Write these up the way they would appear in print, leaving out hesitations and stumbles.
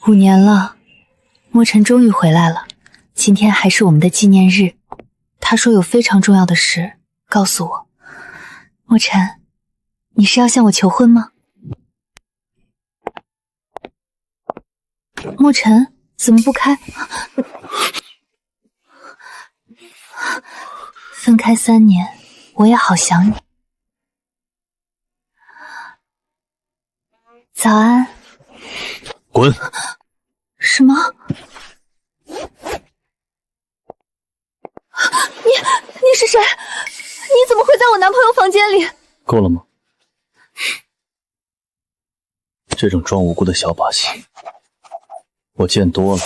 5年了，墨尘终于回来了。今天还是我们的纪念日，他说有非常重要的事告诉我。墨尘，你是要向我求婚吗？墨尘，怎么不开？分开3年，我也好想你。早安。滚！什么？你是谁？你怎么会在我男朋友房间里？够了吗？这种装无辜的小把戏，我见多了。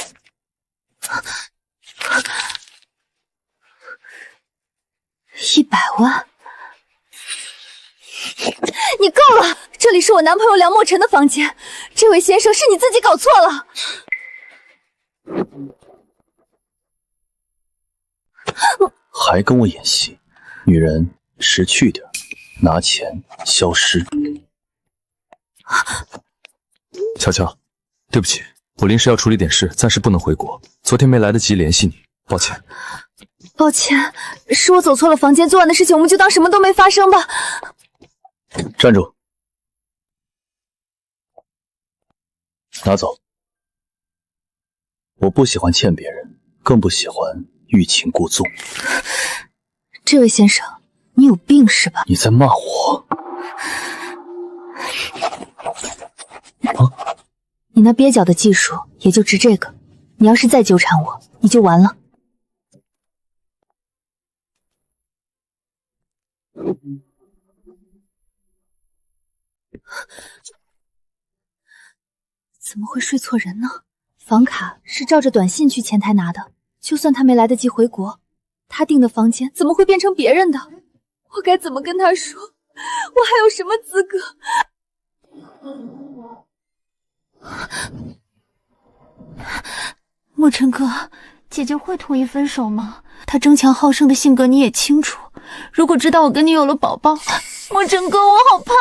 100万？你够了！这里是我男朋友梁墨尘的房间，这位先生是你自己搞错了。还跟我演戏？女人识趣点，拿钱消失。乔乔，对不起，我临时要处理点事，暂时不能回国，昨天没来得及联系你，抱歉。抱歉，是我走错了房间，昨晚的事情我们就当什么都没发生吧。站住！拿走。我不喜欢欠别人，更不喜欢欲擒故纵。这位先生，你有病是吧？你在骂我？啊？你那蹩脚的技术也就值这个，你要是再纠缠我，你就完了。怎么会睡错人呢？房卡是照着短信去前台拿的，就算他没来得及回国，他订的房间怎么会变成别人的？我该怎么跟他说？我还有什么资格？墨尘哥，姐姐会同意分手吗？他争强好胜的性格你也清楚，如果知道我跟你有了宝宝，墨尘哥，我好怕。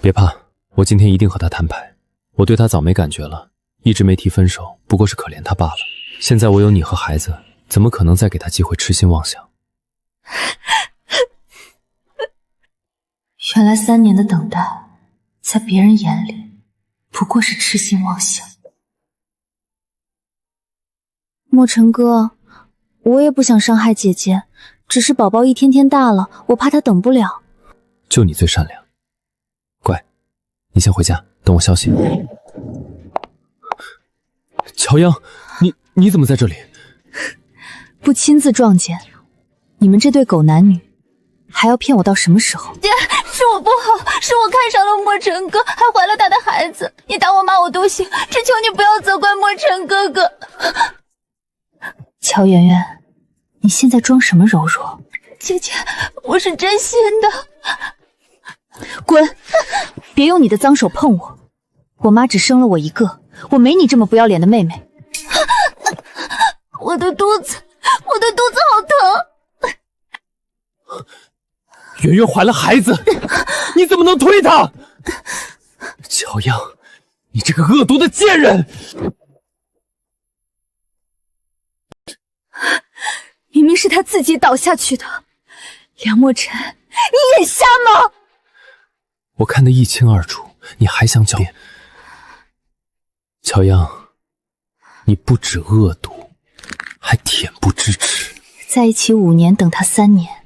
别怕，我今天一定和他摊牌。我对他早没感觉了，一直没提分手，不过是可怜他罢了。现在我有你和孩子，怎么可能再给他机会痴心妄想？原来3年的等待，在别人眼里不过是痴心妄想。墨尘哥，我也不想伤害姐姐，只是宝宝一天天大了，我怕他等不了。就你最善良，乖，你先回家，等我消息。乔央，你怎么在这里？不亲自撞见，你们这对狗男女还要骗我到什么时候？姐，是我不好，是我看上了墨尘哥，还怀了他的孩子。你打我骂我都行，只求你不要责怪墨尘哥哥。乔圆圆，你现在装什么柔弱？姐姐，我是真心的。滚！别用你的脏手碰我！我妈只生了我一个，我没你这么不要脸的妹妹。我的肚子好疼。圆圆怀了孩子，你怎么能推她？乔央，你这个恶毒的贱人！明明是他自己倒下去的，梁墨尘，你眼瞎吗？我看得一清二楚，你还想狡辩？乔央，你不止恶毒，还恬不知耻。在一起5年，等他3年，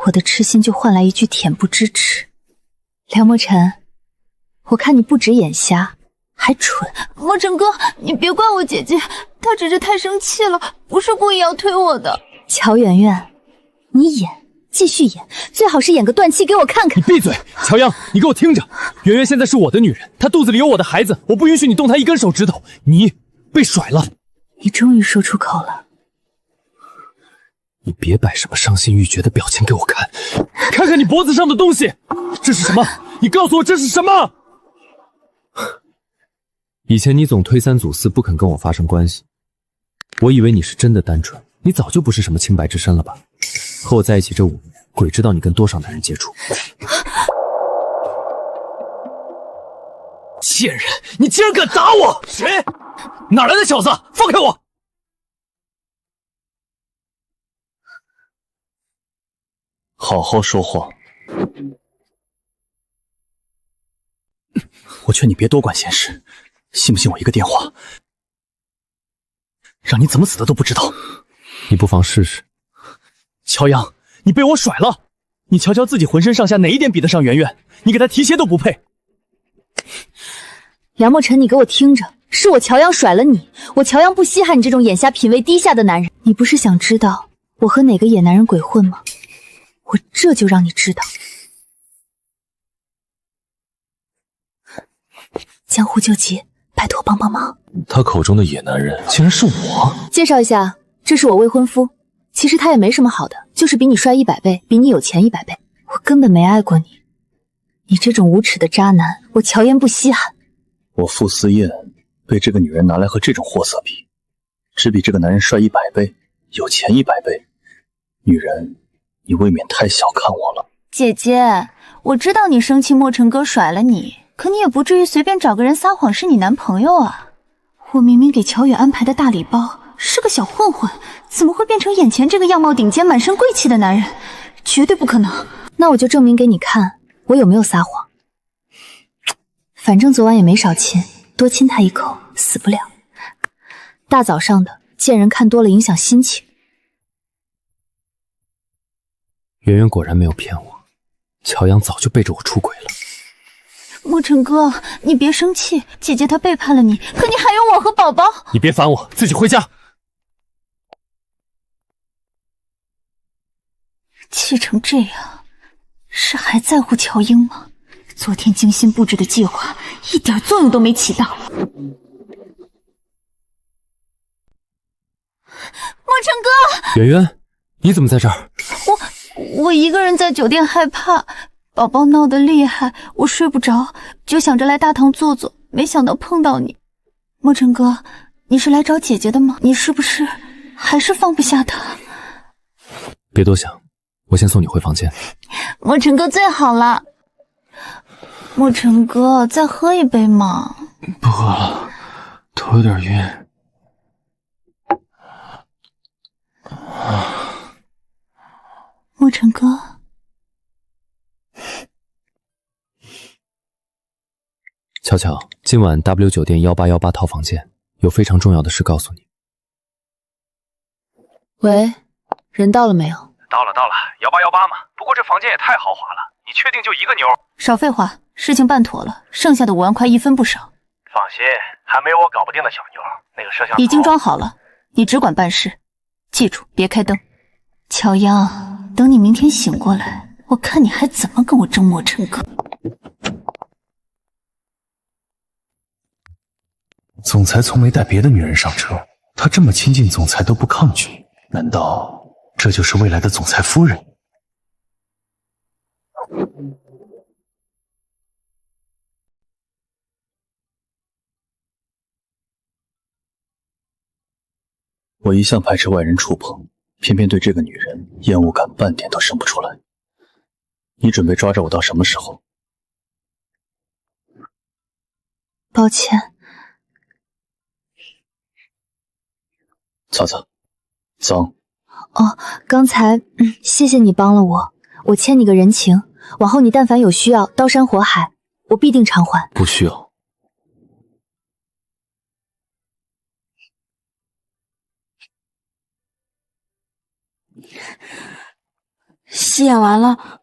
我的痴心就换来一句恬不知耻。梁墨尘，我看你不止眼瞎，还蠢。墨尘哥，你别怪我姐姐，她只是太生气了，不是故意要推我的。乔圆圆，你演，继续演，最好是演个断气给我看看。你闭嘴！乔央，你给我听着，圆圆现在是我的女人，她肚子里有我的孩子，我不允许你动她一根手指头。你被甩了。你终于说出口了。你别摆什么伤心欲绝的表情给我看，看看你脖子上的东西，这是什么？你告诉我这是什么？以前你总推三阻四，不肯跟我发生关系，我以为你是真的单纯，你早就不是什么清白之身了吧？和我在一起这5年，鬼知道你跟多少男人接触。贱人，你竟然敢打我！谁？哪来的小子？放开我！好好说话。我劝你别多管闲事，信不信我一个电话，让你怎么死的都不知道？你不妨试试。乔阳，你被我甩了！你瞧瞧自己浑身上下哪一点比得上圆圆？你给他提鞋都不配。梁墨尘，你给我听着，是我乔阳甩了你，我乔阳不稀罕你这种眼瞎品味低下的男人。你不是想知道我和哪个野男人鬼混吗？我这就让你知道。江湖救急，拜托帮帮忙。他口中的野男人竟然是我。介绍一下，这是我未婚夫。其实他也没什么好的，就是比你帅100倍，比你有钱100倍。我根本没爱过你，你这种无耻的渣男，我乔烟不稀罕。我傅思燕被这个女人拿来和这种货色比，只比这个男人帅100倍，有钱100倍。女人，你未免太小看我了。姐姐，我知道你生气墨尘哥甩了你，可你也不至于随便找个人撒谎是你男朋友啊。我明明给乔远安排的大礼包是个小混混，怎么会变成眼前这个样貌顶尖、满身贵气的男人？绝对不可能。那我就证明给你看，我有没有撒谎。反正昨晚也没少亲，多亲他一口，死不了。大早上的，见人看多了影响心情。圆圆果然没有骗我，乔阳早就背着我出轨了。墨尘哥，你别生气，姐姐她背叛了你，可你还有我和宝宝。你别烦我，自己回家。气成这样，是还在乎乔英吗？昨天精心布置的计划一点作用都没起到。墨尘哥，圆圆，你怎么在这儿？我一个人在酒店害怕，宝宝闹得厉害，我睡不着，就想着来大堂坐坐，没想到碰到你。墨尘哥，你是来找姐姐的吗？你是不是还是放不下她？别多想，我先送你回房间。墨尘哥最好了。墨尘哥，再喝一杯嘛。不喝了，头有点晕。墨尘哥，巧巧，今晚 W 酒店1818套房间有非常重要的事告诉你。喂，人到了没有？到了，1818嘛。不过这房间也太豪华了，你确定就一个妞？少废话，事情办妥了，剩下的5万块一分不少。放心，还没有我搞不定的小妞。那个摄像头已经装好了，你只管办事，记住别开灯。乔央，等你明天醒过来，我看你还怎么跟我争墨尘哥。总裁从没带别的女人上车，他这么亲近总裁都不抗拒，难道这就是未来的总裁夫人？我一向排斥外人触碰，偏偏对这个女人厌恶感半点都生不出来。你准备抓着我到什么时候？抱歉。擦擦，脏。哦，刚才谢谢你帮了我，我欠你个人情，往后你但凡有需要，刀山火海，我必定偿还。不需要。戏演完了，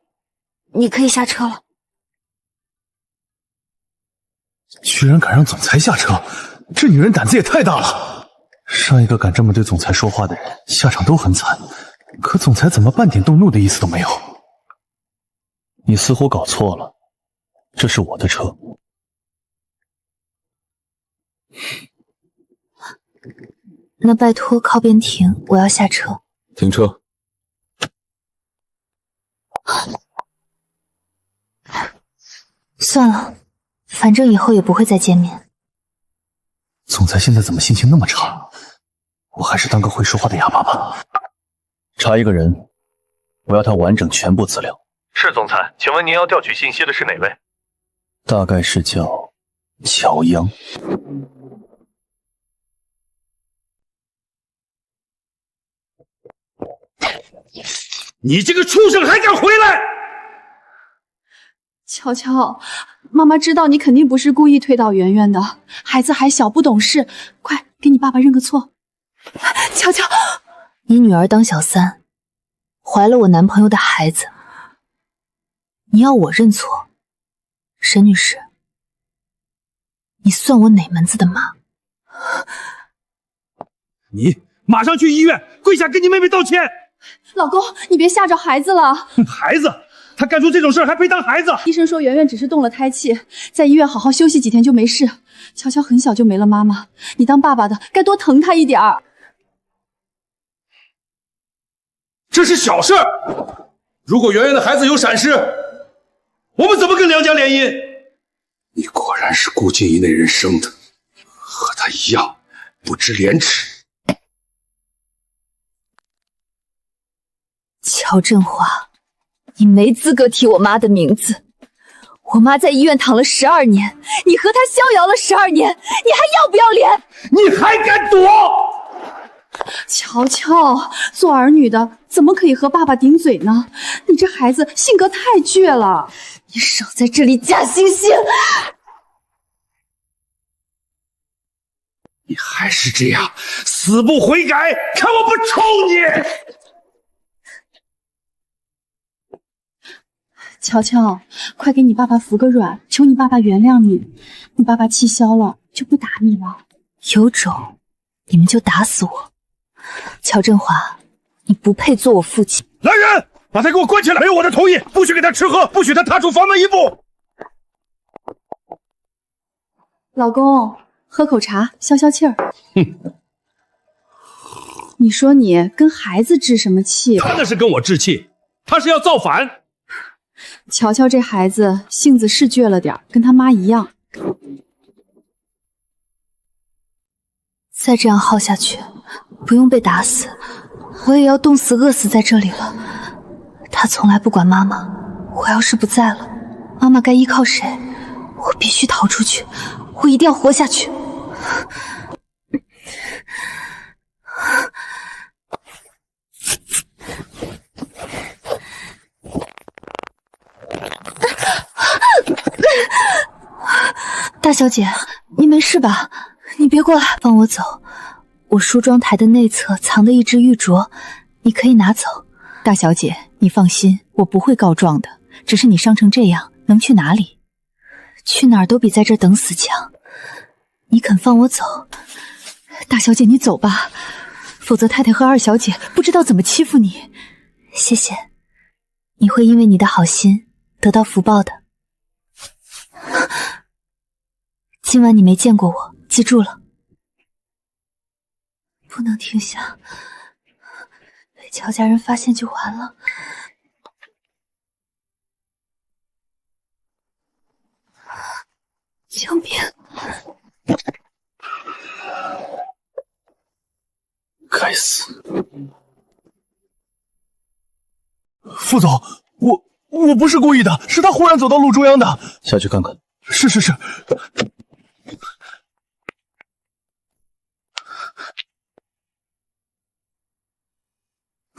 你可以下车了。居然敢让总裁下车，这女人胆子也太大了。上一个敢这么对总裁说话的人，下场都很惨。可总裁怎么半点动怒的意思都没有？你似乎搞错了，这是我的车。那拜托靠边停，我要下车。停车。算了，反正以后也不会再见面。总裁现在怎么心情那么差？我还是当个会说话的哑巴吧。查一个人，我要他完整全部资料。是总裁，请问您要调取信息的是哪位？大概是叫乔央。你这个畜生还敢回来！乔乔，妈妈知道你肯定不是故意推倒圆圆的，孩子还小不懂事，快给你爸爸认个错。乔乔，你女儿当小三，怀了我男朋友的孩子，你要我认错？沈女士，你算我哪门子的妈？你马上去医院跪下跟你妹妹道歉！老公，你别吓着孩子了。孩子，他干出这种事还配当孩子？医生说圆圆只是动了胎气，在医院好好休息几天就没事。乔乔很小就没了妈妈，你当爸爸的该多疼她一点儿。这是小事儿，如果圆圆的孩子有闪失，我们怎么跟梁家联姻？你果然是顾静怡那人生的，和他一样不知廉耻。乔振华，你没资格提我妈的名字。我妈在医院躺了12年，你和她逍遥了12年，你还要不要脸？你还敢躲？乔乔，做儿女的怎么可以和爸爸顶嘴呢？你这孩子性格太倔了。你少在这里假惺惺！你还是这样，死不悔改，看我不抽你！乔乔，快给你爸爸服个软，求你爸爸原谅你。你爸爸气消了，就不打你了。有种，你们就打死我！乔振华，你不配做我父亲。来人，把他给我关起来！没有我的同意，不许给他吃喝，不许他踏出房门一步。老公，喝口茶消消气儿。哼，你说你跟孩子置什么气？他那是跟我置气，他是要造反。乔乔这孩子性子是倔了点，跟他妈一样。再这样耗下去，不用被打死，我也要冻死饿死在这里了。他从来不管妈妈，我要是不在了，妈妈该依靠谁？我必须逃出去，我一定要活下去。大小姐，你没事吧？你别过来，放我走。我梳妆台的内侧藏的一只玉镯，你可以拿走。大小姐，你放心，我不会告状的。只是你伤成这样，能去哪里？去哪儿都比在这等死强。你肯放我走？大小姐，你走吧，否则太太和二小姐不知道怎么欺负你。谢谢，你会因为你的好心得到福报的。今晚你没见过我，记住了，不能停下，被乔家人发现就完了。救命！该死！副总，我不是故意的，是他忽然走到路中央的。下去看看。是。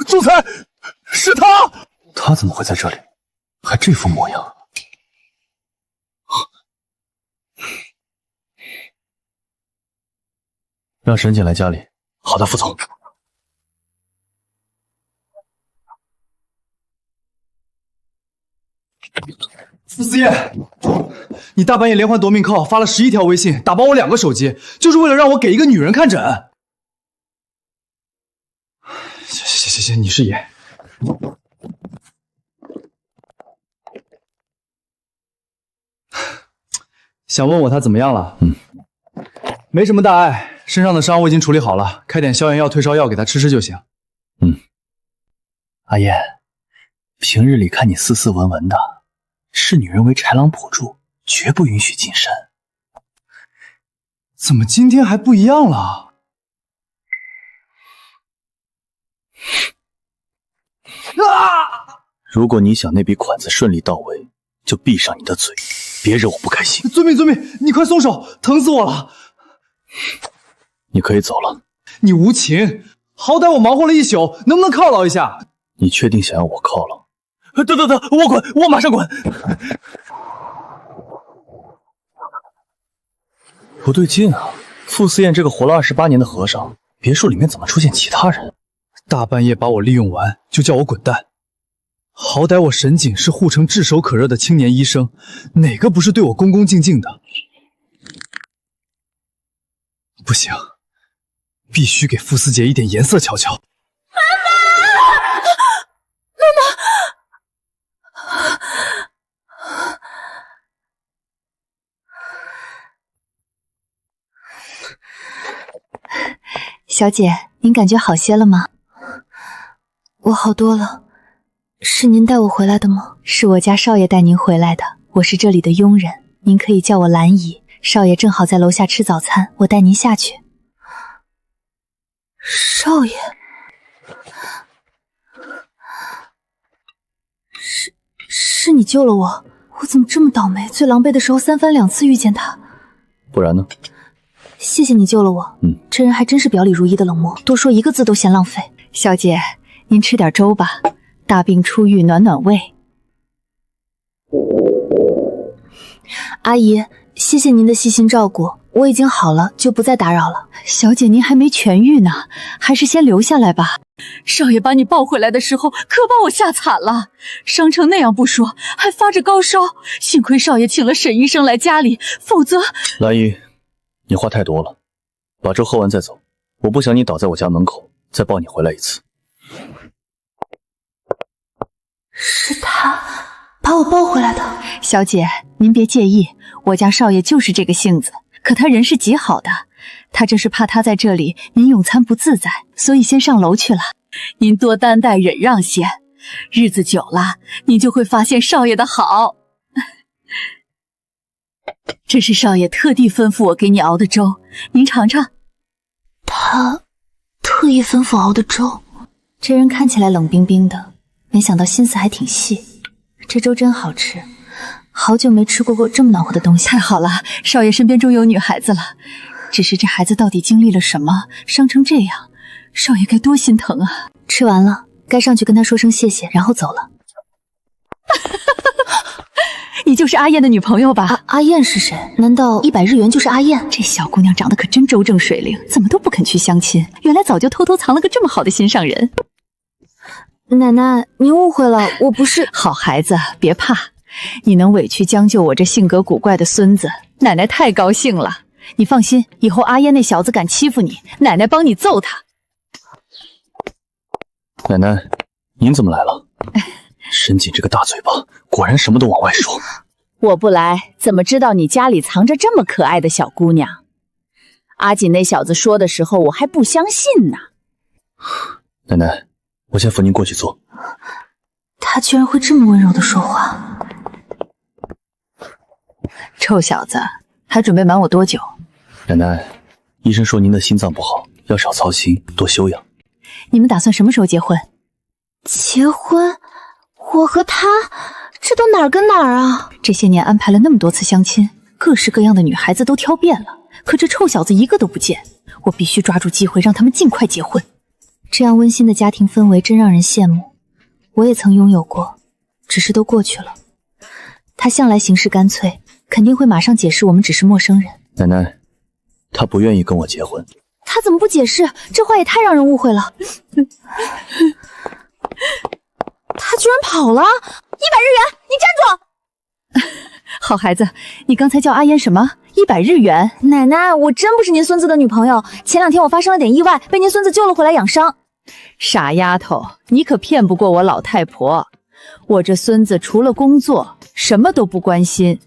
总裁，是他！他怎么会在这里？还这副模样？让沈检来家里。好的，副总。傅思燕，你大半夜连环夺命 call 发了11条微信，打爆我2个手机，就是为了让我给一个女人看诊。行，你是爷。想问我他怎么样了？没什么大碍，身上的伤我已经处理好了，开点消炎药、退烧药给他吃就行。阿燕，平日里看你斯斯文文的，视女人为豺狼捕捉，绝不允许近身。怎么今天还不一样了？如果你想那笔款子顺利到位，就闭上你的嘴，别惹我不开心。遵命，你快松手，疼死我了！你可以走了。你无情，好歹我忙活了一宿，能不能犒劳一下？你确定想要我靠拢？等，我滚，我马上滚！不对劲啊！傅思燕这个活了28年的和尚，别墅里面怎么出现其他人？大半夜把我利用完，就叫我滚蛋！好歹我沈景是护城炙手可热的青年医生，哪个不是对我恭恭敬敬的？不行，必须给傅思杰一点颜色瞧瞧。小姐，您感觉好些了吗？我好多了。是您带我回来的吗？是我家少爷带您回来的，我是这里的佣人，您可以叫我兰姨。少爷正好在楼下吃早餐，我带您下去。少爷，是你救了我，我怎么这么倒霉？最狼狈的时候3番2次遇见他。不然呢？谢谢你救了我。这人还真是表里如一的冷漠，多说一个字都嫌浪费。小姐，您吃点粥吧，大病初愈，暖暖胃。阿姨，谢谢您的细心照顾，我已经好了，就不再打扰了。小姐，您还没痊愈呢，还是先留下来吧。少爷把你抱回来的时候，可把我吓惨了，伤成那样不说，还发着高烧。幸亏少爷请了沈医生来家里，否则……兰姨，你话太多了，把粥喝完再走。我不想你倒在我家门口，再抱你回来一次。是他把我抱回来的。小姐，您别介意，我家少爷就是这个性子，可他人是极好的。他这是怕他在这里您用餐不自在，所以先上楼去了。您多担待忍让些，日子久了，你就会发现少爷的好。这是少爷特地吩咐我给你熬的粥，您尝尝。他特意吩咐熬的粥。这人看起来冷冰冰的，没想到心思还挺细。这粥真好吃，好久没吃过这么暖和的东西。太好了，少爷身边终有女孩子了。只是这孩子到底经历了什么，伤成这样，少爷该多心疼啊！吃完了，该上去跟他说声谢谢，然后走了。你就是阿燕的女朋友吧？阿燕是谁？难道100日元就是阿燕？这小姑娘长得可真周正水灵，怎么都不肯去相亲？原来早就偷偷藏了个这么好的心上人。奶奶，您误会了，我不是……好孩子，别怕，你能委屈将就我这性格古怪的孙子，奶奶太高兴了。你放心，以后阿燕那小子敢欺负你，奶奶帮你揍他。奶奶，您怎么来了？沈锦这个大嘴巴，果然什么都往外说。我不来，怎么知道你家里藏着这么可爱的小姑娘？阿锦那小子说的时候，我还不相信呢。奶奶，我先扶您过去坐。他居然会这么温柔的说话。臭小子，还准备瞒我多久？奶奶，医生说您的心脏不好，要少操心，多休养。你们打算什么时候结婚？结婚？我和他，这都哪儿跟哪儿啊？这些年安排了那么多次相亲，各式各样的女孩子都挑遍了，可这臭小子一个都不见。我必须抓住机会，让他们尽快结婚。这样温馨的家庭氛围真让人羡慕，我也曾拥有过，只是都过去了。他向来行事干脆，肯定会马上解释我们只是陌生人。奶奶，他不愿意跟我结婚。他怎么不解释？这话也太让人误会了。他居然跑了！100日元，你站住！好孩子，你刚才叫阿燕什么？100日元？奶奶，我真不是您孙子的女朋友。前2天我发生了点意外，被您孙子救了回来养伤。傻丫头，你可骗不过我老太婆。我这孙子除了工作，什么都不关心。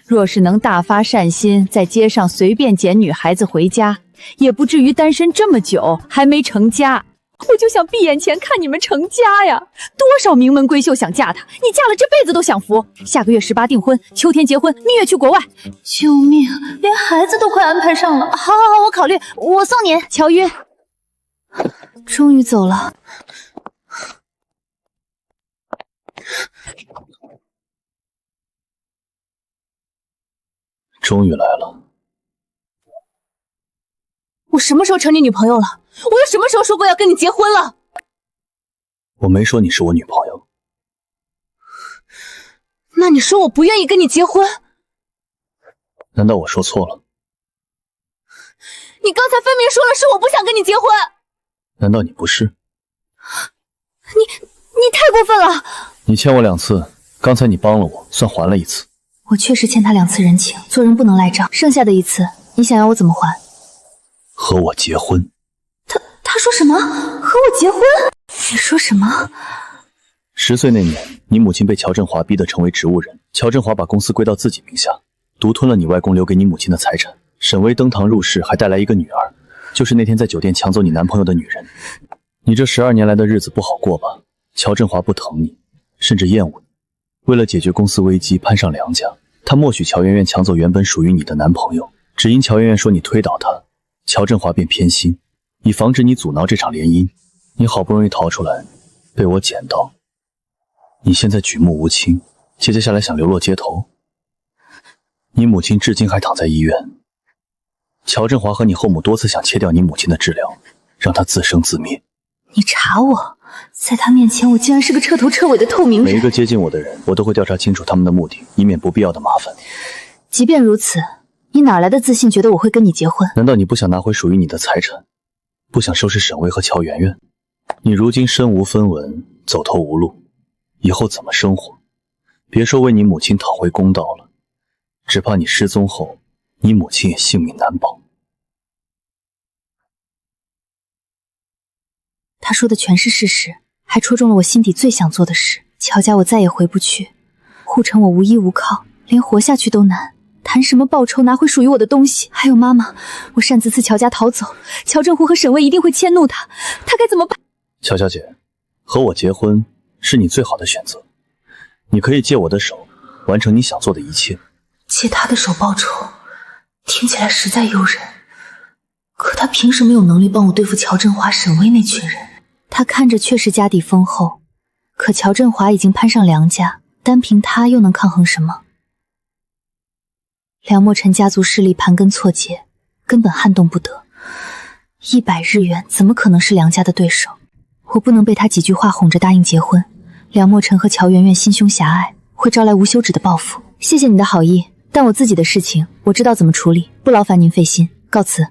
若是能大发善心，在街上随便捡女孩子回家，也不至于单身这么久还没成家。我就想闭眼前看你们成家呀！多少名门闺秀想嫁他，你嫁了这辈子都享福。下个月18订婚，秋天结婚，蜜月去国外。救命，连孩子都快安排上了。好，我考虑，我送您。乔约，终于走了。终于来了。我什么时候成你女朋友了？我又什么时候说过要跟你结婚了？我没说你是我女朋友。那你说我不愿意跟你结婚？难道我说错了？你刚才分明说了是我不想跟你结婚。难道你不是？你太过分了！你欠我2次，刚才你帮了我，算还了1次。我确实欠他2次人情，做人不能赖账。剩下的1次，你想要我怎么还？和我结婚。他说什么？和我结婚？你说什么？10岁那年，你母亲被乔振华逼得成为植物人，乔振华把公司归到自己名下，独吞了你外公留给你母亲的财产。沈巍登堂入室，还带来一个女儿，就是那天在酒店抢走你男朋友的女人。你这12年来的日子不好过吧？乔振华不疼你，甚至厌恶你。为了解决公司危机，攀上梁家，他默许乔媛媛抢走原本属于你的男朋友，只因乔媛媛说你推倒他，乔振华便偏心，以防止你阻挠这场联姻。你好不容易逃出来，被我捡到。你现在举目无亲，接下来想流落街头。你母亲至今还躺在医院。乔振华和你后母多次想切掉你母亲的治疗，让她自生自灭。你查我，在他面前我竟然是个彻头彻尾的透明人。每一个接近我的人，我都会调查清楚他们的目的，以免不必要的麻烦。即便如此，你哪来的自信觉得我会跟你结婚？难道你不想拿回属于你的财产，不想收拾沈巍和乔媛媛？你如今身无分文，走投无路，以后怎么生活？别说为你母亲讨回公道了，只怕你失踪后，你母亲也性命难保。他说的全是事实，还戳中了我心底最想做的事。乔家我再也回不去，护城我无依无靠，连活下去都难，谈什么报仇，拿回属于我的东西？还有妈妈，我擅自乔家逃走，乔振湖和沈巍一定会迁怒他，他该怎么办？乔小姐，和我结婚是你最好的选择，你可以借我的手，完成你想做的一切。借他的手报仇，听起来实在诱人，可他凭什么有能力帮我对付乔振华、沈巍那群人？他看着确实家底丰厚，可乔振华已经攀上梁家，单凭他又能抗衡什么？梁墨尘家族势力盘根错节，根本撼动不得。100日元怎么可能是梁家的对手？我不能被他几句话哄着答应结婚。梁墨尘和乔媛媛心胸狭隘，会招来无休止的报复。谢谢你的好意，但我自己的事情我知道怎么处理，不劳烦您费心，告辞。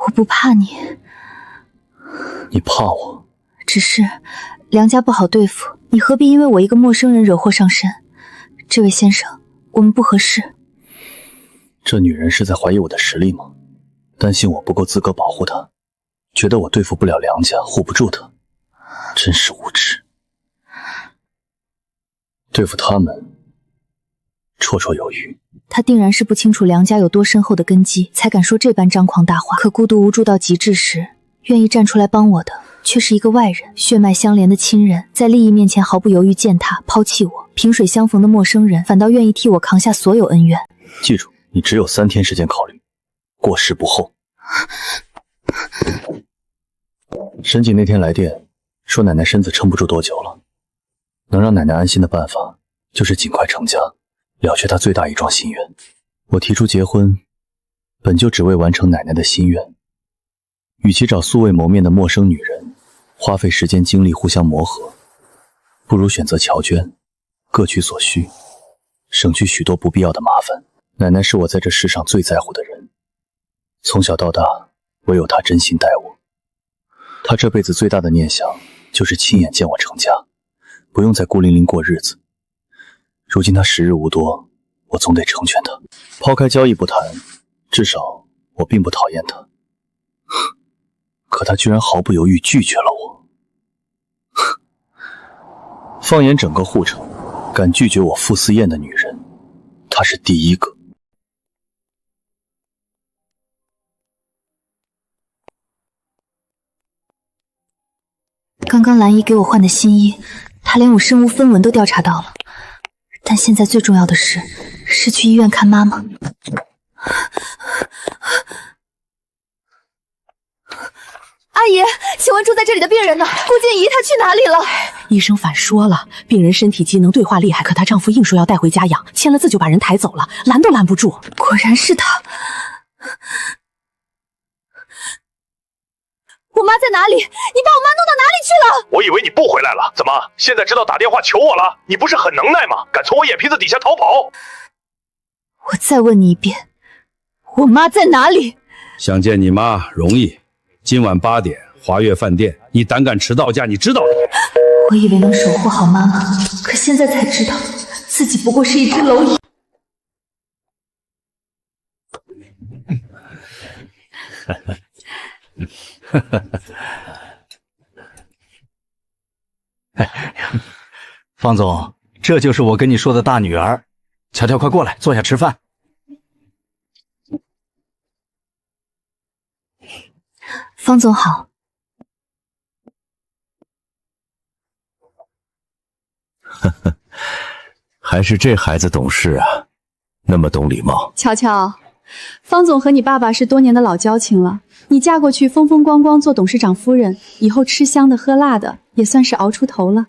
我不怕你。你怕我？只是梁家不好对付，你何必因为我一个陌生人惹祸上身？这位先生，我们不合适。这女人是在怀疑我的实力吗？担心我不够资格保护她，觉得我对付不了梁家，护不住她，真是无耻。对付他们绰绰有余。他定然是不清楚梁家有多深厚的根基，才敢说这般张狂大话。可孤独无助到极致时，愿意站出来帮我的却是一个外人，血脉相连的亲人，在利益面前毫不犹豫践踏抛弃我；萍水相逢的陌生人，反倒愿意替我扛下所有恩怨。记住，你只有3天时间考虑，过时不候。沈锦那天来电说奶奶身子撑不住多久了，能让奶奶安心的办法就是尽快成家，了却她最大一桩心愿。我提出结婚，本就只为完成奶奶的心愿。与其找素未谋面的陌生女人，花费时间精力互相磨合，不如选择乔娟，各取所需，省去许多不必要的麻烦。奶奶是我在这世上最在乎的人，从小到大，唯有她真心待我。她这辈子最大的念想就是亲眼见我成家，不用再孤零零过日子。如今她时日无多，我总得成全她。抛开交易不谈，至少我并不讨厌她。可她居然毫不犹豫拒绝了我。放眼整个护城，敢拒绝我傅思燕的女人，她是第一个。刚刚兰姨给我换的新衣，她连我身无分文都调查到了。但现在最重要的是去医院看妈妈。阿姨，请问住在这里的病人呢？顾静怡她去哪里了？医生反说了，病人身体机能对话厉害，可她丈夫硬说要带回家养，签了字就把人抬走了，拦都拦不住。果然是他。我妈在哪里？你把我妈弄到哪里去了？我以为你不回来了，怎么现在知道打电话求我了？你不是很能耐吗？敢从我眼皮子底下逃跑？我再问你一遍，我妈在哪里？想见你妈容易，今晚8点，华悦饭店。你胆敢迟到家，你知道的。我以为能守护好妈妈，可现在才知道，自己不过是一只蝼蚁。方总，这就是我跟你说的大女儿。乔乔，快过来，坐下吃饭。方总好。还是这孩子懂事啊，那么懂礼貌。乔乔，方总和你爸爸是多年的老交情了，你嫁过去风风光光做董事长夫人，以后吃香的喝辣的，也算是熬出头了。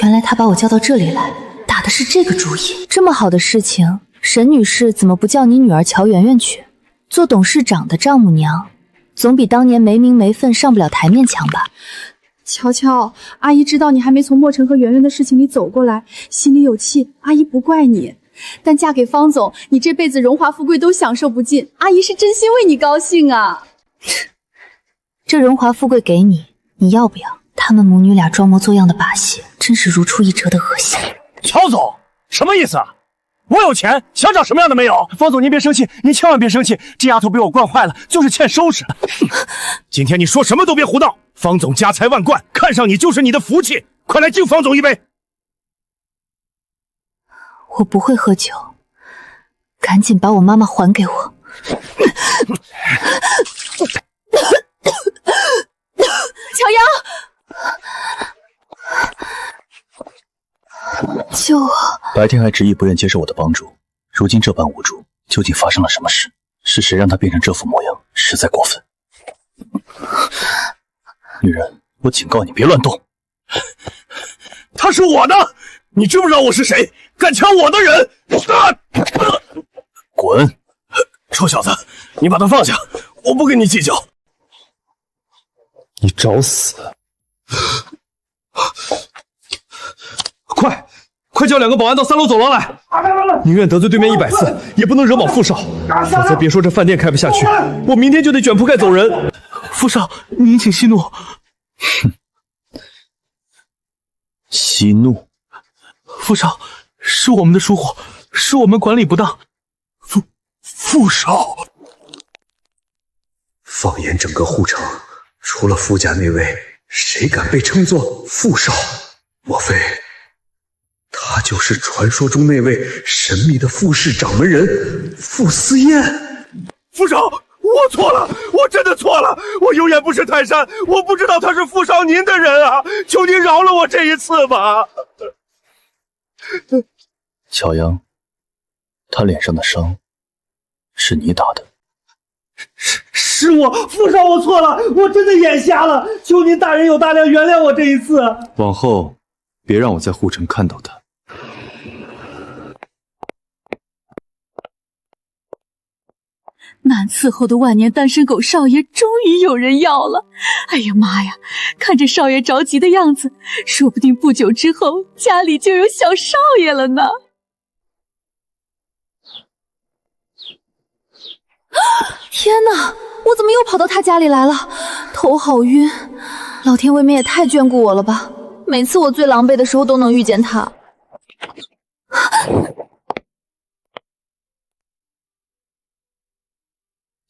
原来他把我叫到这里来，打的是这个主意。这么好的事情，沈女士怎么不叫你女儿乔媛媛去做董事长的丈母娘？总比当年没名没分上不了台面强吧？乔乔，阿姨知道你还没从莫尘和圆圆的事情里走过来，心里有气，阿姨不怪你。但嫁给方总，你这辈子荣华富贵都享受不尽，阿姨是真心为你高兴啊。这荣华富贵给你，你要不要？他们母女俩装模作样的把戏，真是如出一辙的恶心。乔总，什么意思啊？我有钱，想找什么样的没有？方总您别生气，您千万别生气，这丫头被我惯坏了，就是欠收拾。今天你说什么都别胡闹，方总家财万贯，看上你就是你的福气，快来敬方总一杯。我不会喝酒，赶紧把我妈妈还给我。乔阳，救我！白天还执意不愿接受我的帮助，如今这般无助，究竟发生了什么事？是谁让他变成这副模样？实在过分！女人，我警告你别乱动。他是我的，你知不知道我是谁？敢抢我的人！滚！臭小子，你把他放下，我不跟你计较。你找死！快叫2个保安到3楼走廊来！宁愿得罪对面100次，也不能惹恼傅少，否则别说这饭店开不下去，我明天就得卷铺盖走人。傅少，您请息怒。哼，息怒。傅少，是我们的疏忽，是我们管理不当。傅少，放眼整个护城，除了傅家那位，谁敢被称作傅少？莫非他就是传说中那位神秘的傅氏掌门人傅思燕？傅少，我错了，我真的错了，我有眼不识泰山，我不知道他是傅少您的人啊，求您饶了我这一次吧。乔阳，他脸上的伤是你打的？是我，傅少，我错了，我真的眼瞎了，求您大人有大量，原谅我这一次。往后别让我在护城看到他。难伺候的万年单身狗少爷终于有人要了！哎呀妈呀，看着少爷着急的样子，说不定不久之后家里就有小少爷了呢。天哪，我怎么又跑到他家里来了？头好晕，老天未免也太眷顾我了吧！每次我最狼狈的时候都能遇见他。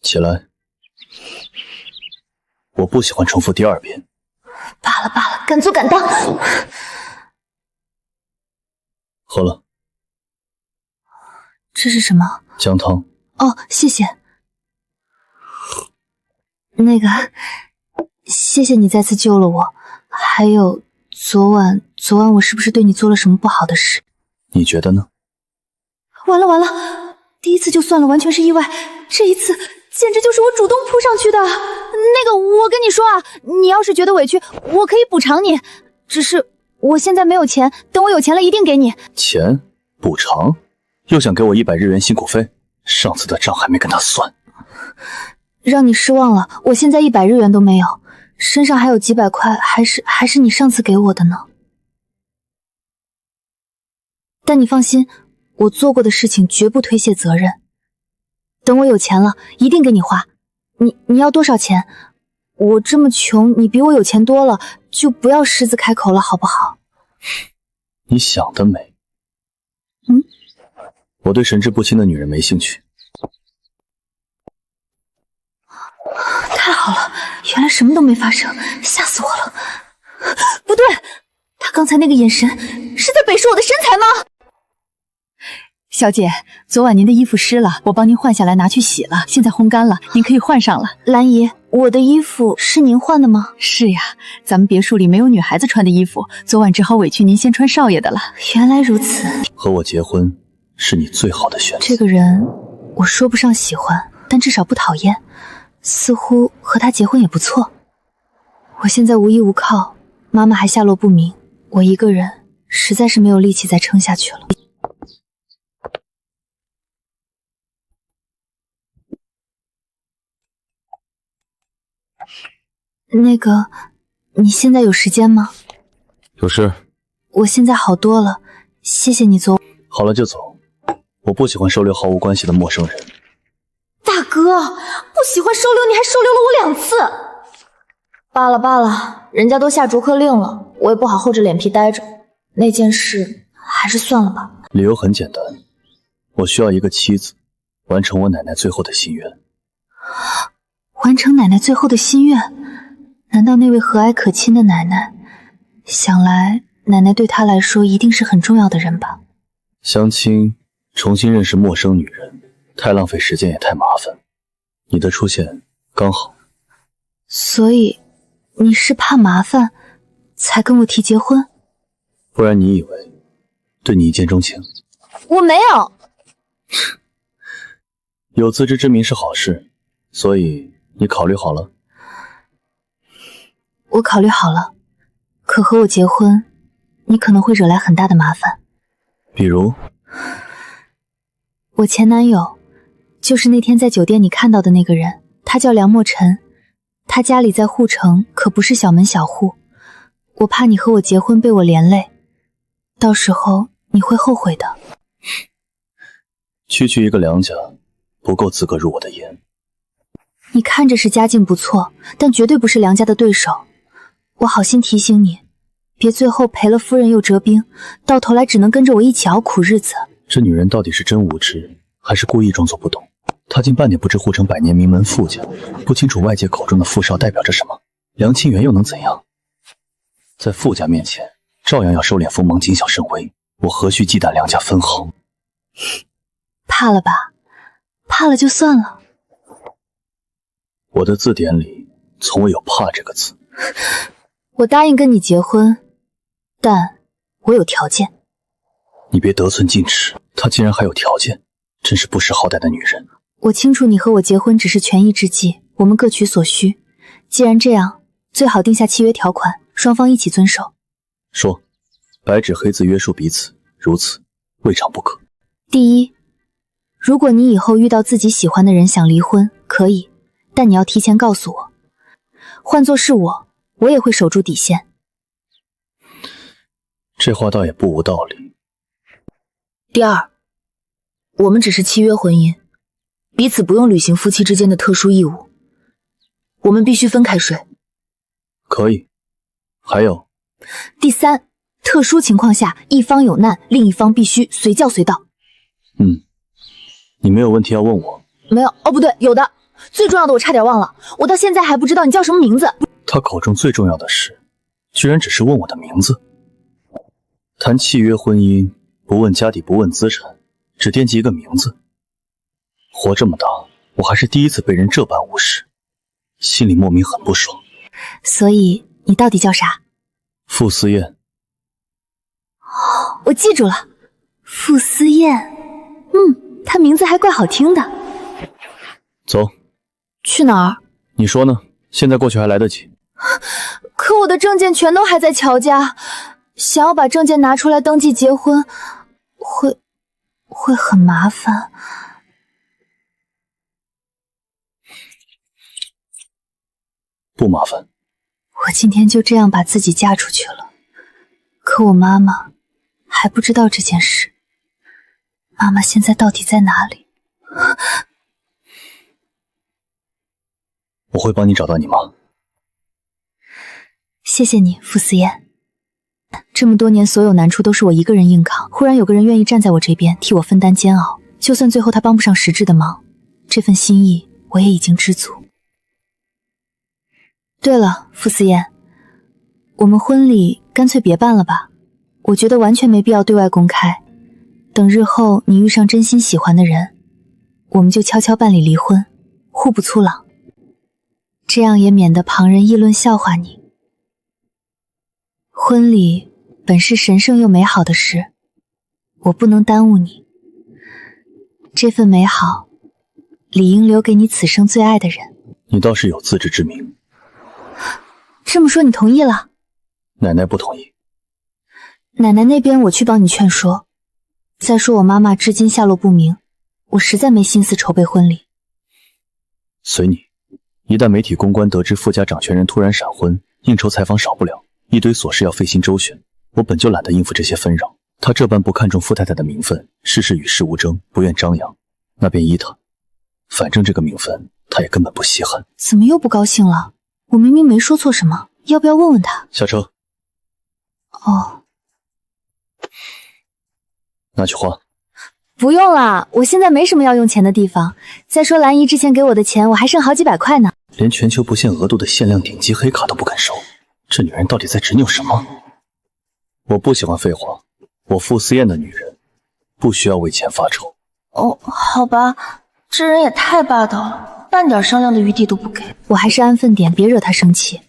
起来，我不喜欢重复第2遍。罢了罢了，敢做敢当。喝了。这是什么？姜汤。哦，谢谢。那个，谢谢你再次救了我。还有，昨晚我是不是对你做了什么不好的事？你觉得呢？完了完了，第一次就算了，完全是意外，这一次简直就是我主动扑上去的。那个，我跟你说啊，你要是觉得委屈，我可以补偿你，只是我现在没有钱，等我有钱了一定给你。钱？补偿？又想给我100日元辛苦费？上次的账还没跟他算。让你失望了。我现在100日元都没有，身上还有几百块，还是你上次给我的呢。但你放心，我做过的事情绝不推卸责任。等我有钱了，一定给你花。你要多少钱？我这么穷，你比我有钱多了，就不要狮子开口了，好不好？你想得美。我对神志不清的女人没兴趣。太好了，原来什么都没发生，吓死我了。不对，他刚才那个眼神是在鄙视我的身材吗？小姐，昨晚您的衣服湿了，我帮您换下来拿去洗了，现在烘干了，您可以换上了。兰姨，我的衣服是您换的吗？是呀，咱们别墅里没有女孩子穿的衣服，昨晚只好委屈您先穿少爷的了。原来如此，和我结婚是你最好的选择。这个人我说不上喜欢，但至少不讨厌，似乎和他结婚也不错。我现在无依无靠，妈妈还下落不明，我一个人实在是没有力气再撑下去了。那个，你现在有时间吗？有事。我现在好多了，谢谢你昨。好了就走，我不喜欢收留毫无关系的陌生人。大哥，不喜欢收留你还收留了我2次。罢了罢了，人家都下逐客令了，我也不好厚着脸皮待着。那件事还是算了吧。理由很简单，我需要一个妻子，完成我奶奶最后的心愿。完成奶奶最后的心愿？难道那位和蔼可亲的奶奶，想来奶奶对她来说一定是很重要的人吧？相亲，重新认识陌生女人，太浪费时间也太麻烦。你的出现刚好。所以，你是怕麻烦，才跟我提结婚？不然你以为对你一见钟情？我没有。有自知之明是好事，所以你考虑好了？我考虑好了，可和我结婚，你可能会惹来很大的麻烦。比如？我前男友，就是那天在酒店你看到的那个人，他叫梁墨尘，他家里在护城，可不是小门小户。我怕你和我结婚被我连累，到时候你会后悔的。区区一个梁家，不够资格入我的眼。你看着是家境不错，但绝对不是梁家的对手。我好心提醒你，别最后赔了夫人又折兵，到头来只能跟着我一起熬苦日子。这女人到底是真无知，还是故意装作不懂？她竟半点不知护城百年名门富家，不清楚外界口中的富少代表着什么。梁清源又能怎样？在富家面前，照样要收敛锋芒，谨小慎微。我何须忌惮梁家分毫？怕了吧？怕了就算了。我的字典里从未有怕这个字。我答应跟你结婚，但我有条件。你别得寸进尺，她竟然还有条件，真是不识好歹的女人。我清楚你和我结婚只是权宜之计，我们各取所需。既然这样，最好定下契约条款，双方一起遵守。说，白纸黑字约束彼此，如此未尝不可。第一，如果你以后遇到自己喜欢的人想离婚，可以，但你要提前告诉我。换作是我也会守住底线。这话倒也不无道理。第二，我们只是契约婚姻，彼此不用履行夫妻之间的特殊义务，我们必须分开睡。可以。还有。第三，特殊情况下，一方有难，另一方必须随叫随到。你没有问题要问我？没有。哦，不对，有的。最重要的我差点忘了，我到现在还不知道你叫什么名字。他口中最重要的事，居然只是问我的名字。谈契约婚姻，不问家底，不问资产，只惦记一个名字。活这么大，我还是第一次被人这般无视，心里莫名很不爽。所以你到底叫啥？傅思燕。我记住了，傅思燕。他名字还怪好听的。走。去哪儿？你说呢？现在过去还来得及。可我的证件全都还在乔家，想要把证件拿出来登记结婚，会很麻烦。不麻烦。我今天就这样把自己嫁出去了，可我妈妈还不知道这件事。妈妈现在到底在哪里？我会帮你找到你妈。谢谢你，傅思燕。这么多年，所有难处都是我一个人硬扛，忽然有个人愿意站在我这边，替我分担煎熬，就算最后他帮不上实质的忙，这份心意我也已经知足。对了，傅思燕，我们婚礼干脆别办了吧，我觉得完全没必要对外公开。等日后你遇上真心喜欢的人，我们就悄悄办理离婚，互不粗朗，这样也免得旁人议论笑话你。婚礼本是神圣又美好的事，我不能耽误你。这份美好理应留给你此生最爱的人。你倒是有自知之明。这么说你同意了？奶奶不同意。奶奶那边我去帮你劝说。再说我妈妈至今下落不明，我实在没心思筹备婚礼。随你，一旦媒体公关得知傅家掌权人突然闪婚，应酬采访少不了，一堆琐事要费心周旋，我本就懒得应付这些纷扰。他这般不看重傅太太的名分，事事与世无争，不愿张扬，那便依他。反正这个名分他也根本不稀罕。怎么又不高兴了？我明明没说错什么，要不要问问他？下车。哦。拿去花。不用了，我现在没什么要用钱的地方。再说兰姨之前给我的钱，我还剩好几百块呢。连全球不限额度的限量顶级黑卡都不肯收，这女人到底在执拗什么？我不喜欢废话，我傅思燕的女人不需要为钱发愁。哦，好吧，这人也太霸道了，半点商量的余地都不给。我还是安分点，别惹她生气，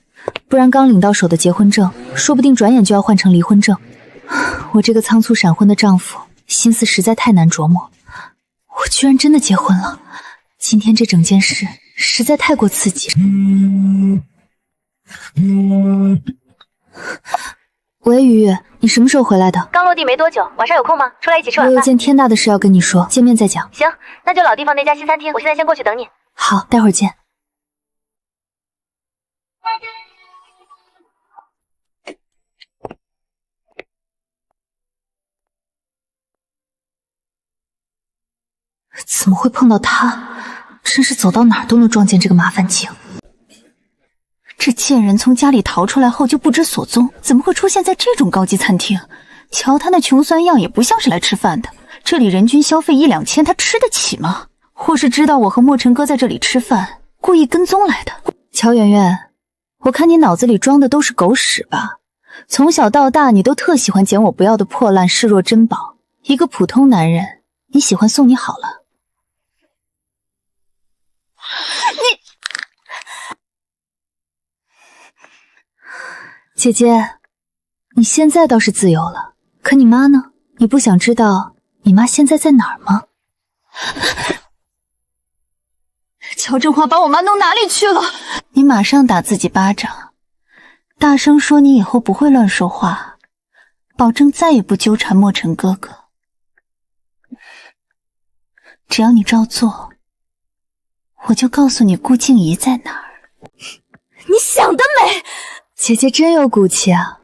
不然刚领到手的结婚证，说不定转眼就要换成离婚证。我这个仓促闪婚的丈夫，心思实在太难琢磨。我居然真的结婚了，今天这整件事实在太过刺激了。喂，雨雨，你什么时候回来的？刚落地没多久，晚上有空吗？出来一起吃晚饭。我有件天大的事要跟你说，见面再讲。行，那就老地方那家新餐厅，我现在先过去等你。好，待会儿见。怎么会碰到他？真是走到哪儿都能撞见这个麻烦精。这贱人从家里逃出来后就不知所踪，怎么会出现在这种高级餐厅？瞧他那穷酸样，也不像是来吃饭的。这里人均消费1、2千，他吃得起吗？或是知道我和墨尘哥在这里吃饭，故意跟踪来的？乔圆圆，我看你脑子里装的都是狗屎吧？从小到大，你都特喜欢捡我不要的破烂视若珍宝。一个普通男人，你喜欢送你好了。姐姐，你现在倒是自由了，可你妈呢？你不想知道你妈现在在哪儿吗？乔振华把我妈弄哪里去了？你马上打自己巴掌，大声说你以后不会乱说话，保证再也不纠缠墨尘哥哥。只要你照做，我就告诉你顾静怡在哪儿。你想得美！姐姐真有骨气啊，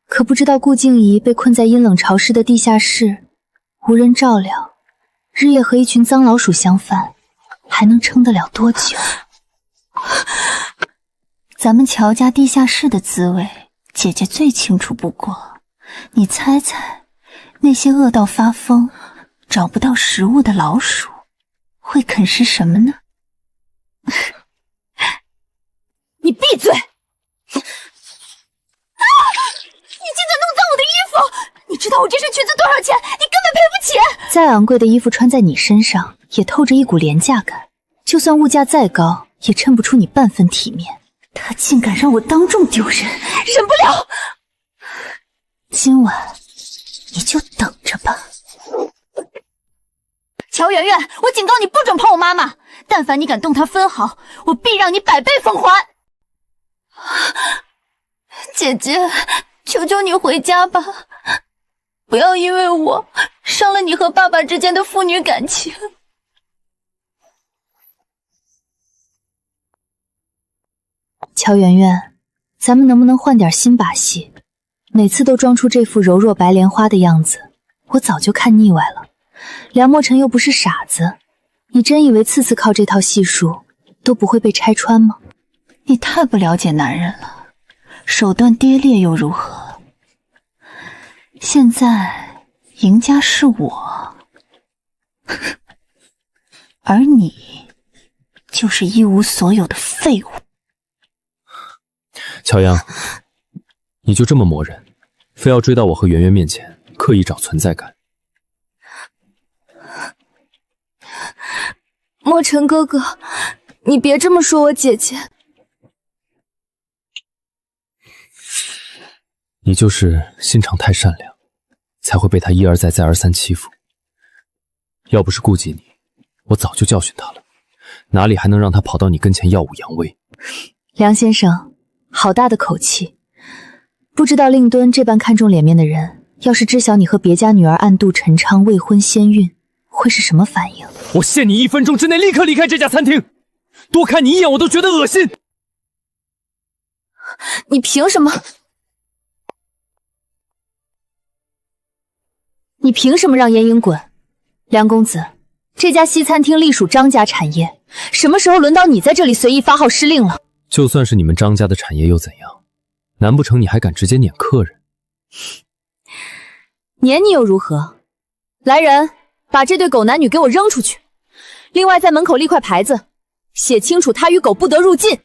可不知道顾静怡被困在阴冷潮湿的地下室，无人照料，日夜和一群脏老鼠相伴，还能撑得了多久？咱们乔家地下室的滋味，姐姐最清楚不过。你猜猜，那些饿到发疯、找不到食物的老鼠，会啃食什么呢？你闭嘴！你竟敢弄脏我的衣服！你知道我这身裙子多少钱？你根本赔不起！再昂贵的衣服穿在你身上，也透着一股廉价感。就算物价再高，也衬不出你半分体面。他竟敢让我当众丢人，忍不了！今晚你就等着吧。乔圆圆，我警告你不准碰我妈妈！但凡你敢动她分毫，我必让你100倍奉还！姐姐，求求你回家吧，不要因为我伤了你和爸爸之间的父女感情。乔圆圆，咱们能不能换点新把戏？每次都装出这副柔弱白莲花的样子，我早就看腻歪了。梁墨尘又不是傻子，你真以为次次靠这套戏术都不会被拆穿吗？你太不了解男人了，手段低劣又如何？现在赢家是我，而你就是一无所有的废物。乔阳，你就这么磨人，非要追到我和圆圆面前，刻意找存在感。墨尘哥哥，你别这么说我姐姐。你就是心肠太善良，才会被他一而再再而三欺负。要不是顾忌你，我早就教训他了，哪里还能让他跑到你跟前耀武扬威？梁先生，好大的口气！不知道令敦这般看重脸面的人，要是知晓你和别家女儿暗度陈仓未婚先孕，会是什么反应？我限你1分钟之内立刻离开这家餐厅，多看你一眼我都觉得恶心。你凭什么？你凭什么让燕英滚？梁公子，这家西餐厅隶属张家产业，什么时候轮到你在这里随意发号施令了？就算是你们张家的产业又怎样？难不成你还敢直接撵客人？撵你又如何？来人，把这对狗男女给我扔出去！另外在门口立块牌子，写清楚他与狗不得入境。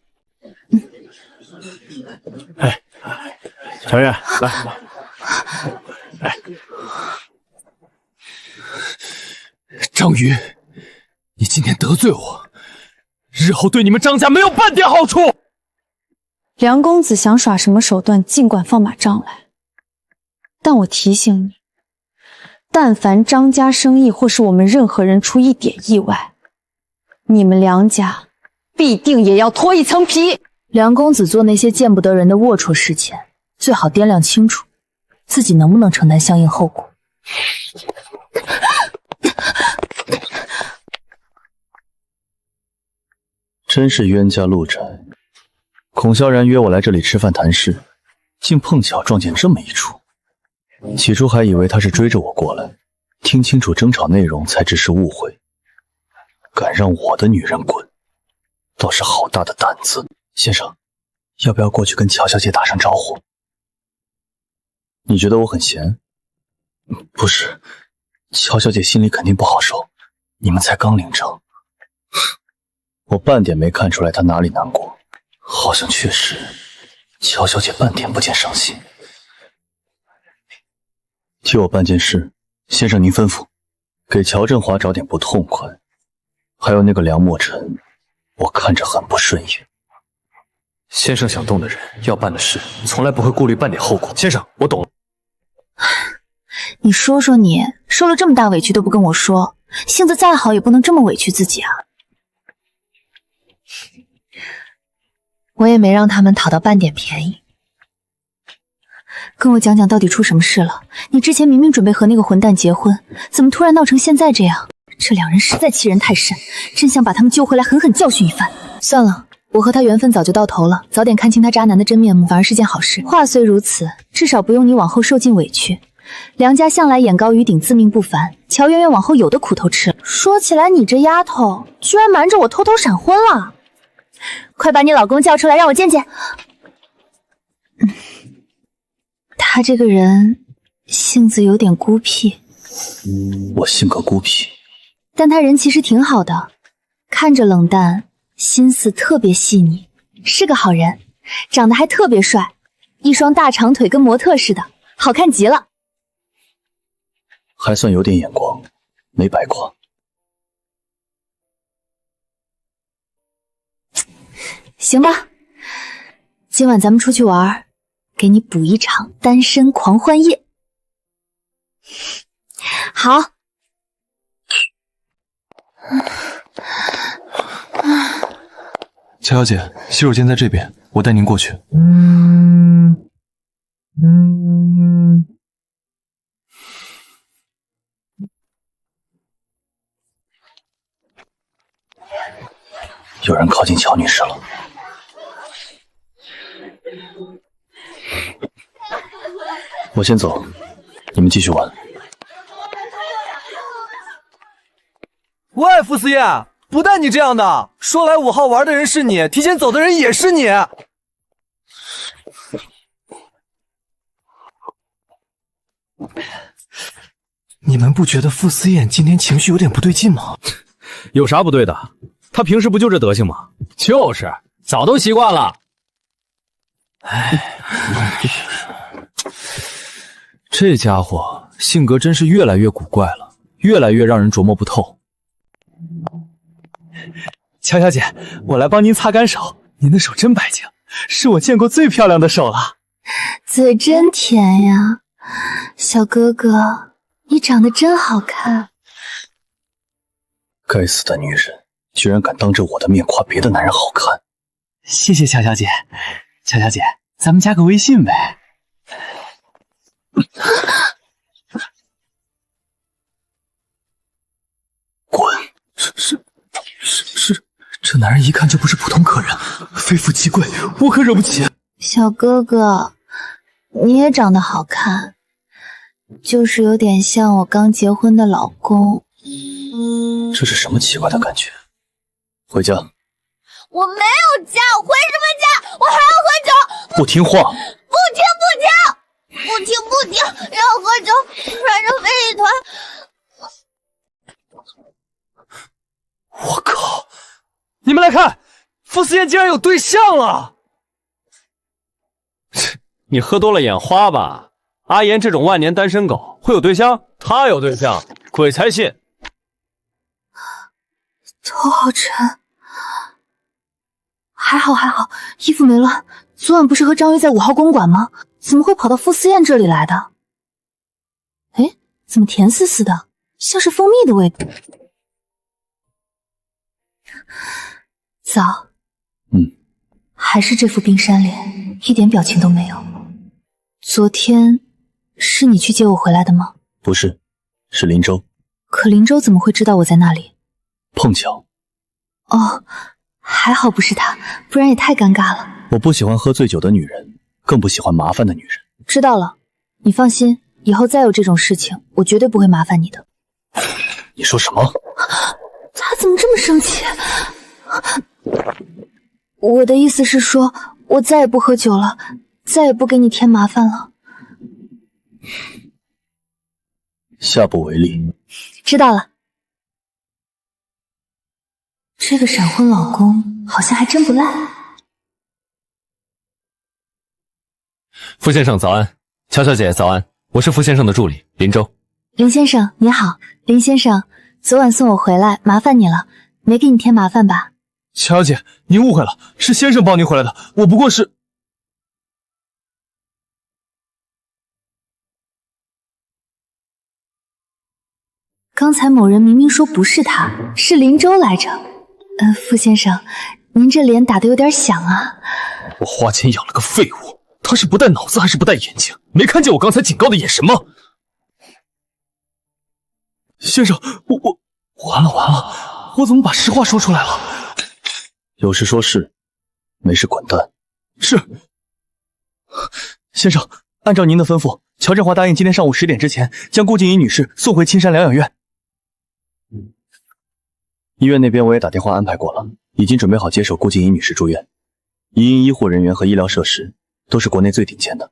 哎，乔月，来，哎。张宇，你今天得罪我，日后对你们张家没有半点好处。梁公子想耍什么手段，尽管放马上来。但我提醒你，但凡张家生意或是我们任何人出一点意外，你们梁家必定也要脱一层皮。梁公子做那些见不得人的龌龊事前，最好掂量清楚，自己能不能承担相应后果。真是冤家路窄，孔萧然约我来这里吃饭谈事，竟碰巧撞见这么一出。起初还以为他是追着我过来，听清楚争吵内容才知是误会。敢让我的女人滚，倒是好大的胆子。先生，要不要过去跟乔小姐打声招呼？你觉得我很闲？不是，乔小姐心里肯定不好受，你们才刚领证。我半点没看出来她哪里难过，好像确实，乔小姐半点不见伤心。替我办件事，先生您吩咐，给乔振华找点不痛快。还有那个梁墨尘，我看着很不顺眼。先生想动的人，要办的事，从来不会顾虑半点后果。先生，我懂了。你说说你，受了这么大委屈都不跟我说，性子再好也不能这么委屈自己啊。我也没让他们讨到半点便宜。跟我讲讲到底出什么事了？你之前明明准备和那个混蛋结婚，怎么突然闹成现在这样？这两人实在欺人太甚，真想把他们揪回来狠狠教训一番。算了，我和他缘分早就到头了，早点看清他渣男的真面目反而是件好事。话虽如此，至少不用你往后受尽委屈。梁家向来眼高于顶，自命不凡，乔圆圆往后有的苦头吃了。说起来，你这丫头居然瞒着我偷偷闪婚了，快把你老公叫出来让我见见。他这个人性子有点孤僻。我性格孤僻，但他人其实挺好的，看着冷淡，心思特别细腻，是个好人，长得还特别帅，一双大长腿跟模特似的，好看极了。还算有点眼光，没白夸。行吧，今晚咱们出去玩，给你补一场单身狂欢夜。好。乔小姐，洗手间在这边，我带您过去。有人靠近乔女士了。我先走，你们继续玩。喂，傅思燕，不带你这样的，说来5号玩的人是你，提前走的人也是你。你们不觉得傅思燕今天情绪有点不对劲吗？有啥不对的？他平时不就这德行吗？就是，早都习惯了。哎，这家伙性格真是越来越古怪了，越来越让人琢磨不透。乔小姐，我来帮您擦干手，您的手真白净，是我见过最漂亮的手了。嘴真甜呀，小哥哥，你长得真好看。该死的女人，居然敢当着我的面夸别的男人好看。谢谢乔小姐，乔小姐，咱们加个微信呗。滚！是，这男人一看就不是普通客人，非富即贵，我可惹不起。小哥哥，你也长得好看，就是有点像我刚结婚的老公。这是什么奇怪的感觉？回家。我没有家，回什么家？我还要喝酒。不听话。不听，要喝酒，穿着飞一团。我靠！你们来看，傅思燕竟然有对象了！你喝多了眼花吧？阿言这种万年单身狗会有对象？他有对象，鬼才信！头好沉，还好，衣服没乱。昨晚不是和张玉在5号公馆吗？怎么会跑到傅思燕这里来的？哎，怎么甜丝丝的，像是蜂蜜的味道。早，还是这副冰山脸，一点表情都没有。昨天是你去接我回来的吗？不是，是林州。可林州怎么会知道我在那里？碰巧。哦，还好不是他，不然也太尴尬了。我不喜欢喝醉酒的女人，更不喜欢麻烦的女人。知道了，你放心，以后再有这种事情，我绝对不会麻烦你的。你说什么？他怎么这么生气？我的意思是说，我再也不喝酒了，再也不给你添麻烦了。下不为例。知道了。这个闪婚老公好像还真不赖。傅先生早安，乔小姐早安，我是傅先生的助理林州。林先生你好，林先生，昨晚送我回来，麻烦你了，没给你添麻烦吧？乔小姐，您误会了，是先生帮您回来的，我不过是……刚才某人明明说不是他，是林州来着。傅先生，您这脸打得有点响啊。我花钱养了个废物，他是不带脑子还是不带眼睛？没看见我刚才警告的眼神吗？先生，我完了，我怎么把实话说出来了？有事说事，没事滚蛋。是。先生，按照您的吩咐，乔振华答应今天上午10点之前将顾静怡女士送回青山疗养院。医院那边我也打电话安排过了，已经准备好接手顾静怡女士住院，一应医护人员和医疗设施都是国内最顶尖的。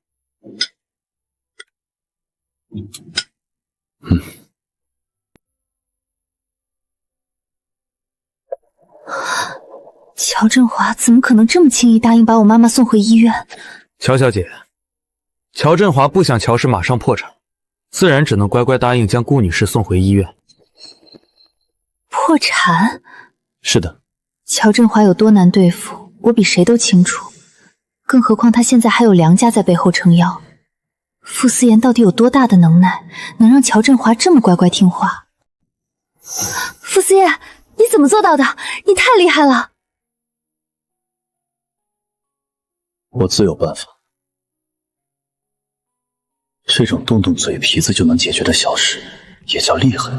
乔振华怎么可能这么轻易答应把我妈妈送回医院？乔小姐，乔振华不想乔氏马上破产，自然只能乖乖答应将顾女士送回医院。破产？是的。乔振华有多难对付，我比谁都清楚，更何况他现在还有梁家在背后撑腰。傅思妍到底有多大的能耐，能让乔振华这么乖乖听话？傅思妍，你怎么做到的？你太厉害了！我自有办法。这种动动嘴皮子就能解决的小事，也叫厉害。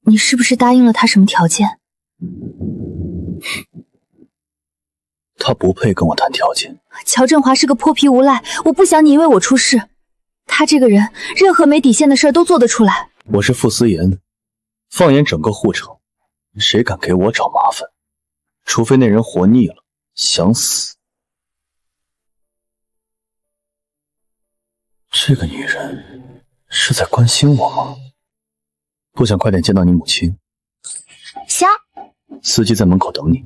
你是不是答应了他什么条件？他不配跟我谈条件。乔振华是个泼皮无赖，我不想你因为我出事。他这个人，任何没底线的事都做得出来。我是傅思言，放眼整个护城，谁敢给我找麻烦？除非那人活腻了，想死。这个女人是在关心我吗？不想快点见到你母亲？行。司机在门口等你。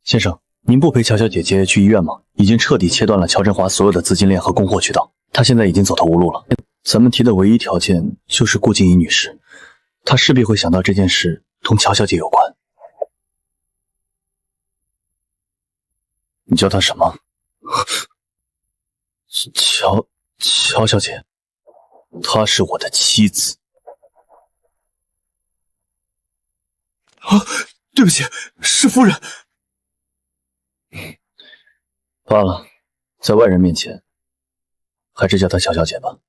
先生，您不陪乔小姐姐去医院吗？已经彻底切断了乔振华所有的资金链和供货渠道，她现在已经走投无路了。咱们提的唯一条件就是顾静怡女士，她势必会想到这件事同乔小姐有关。你叫她什么？乔小姐，她是我的妻子。啊，对不起，是夫人。罢了，在外人面前，还是叫她乔小姐吧。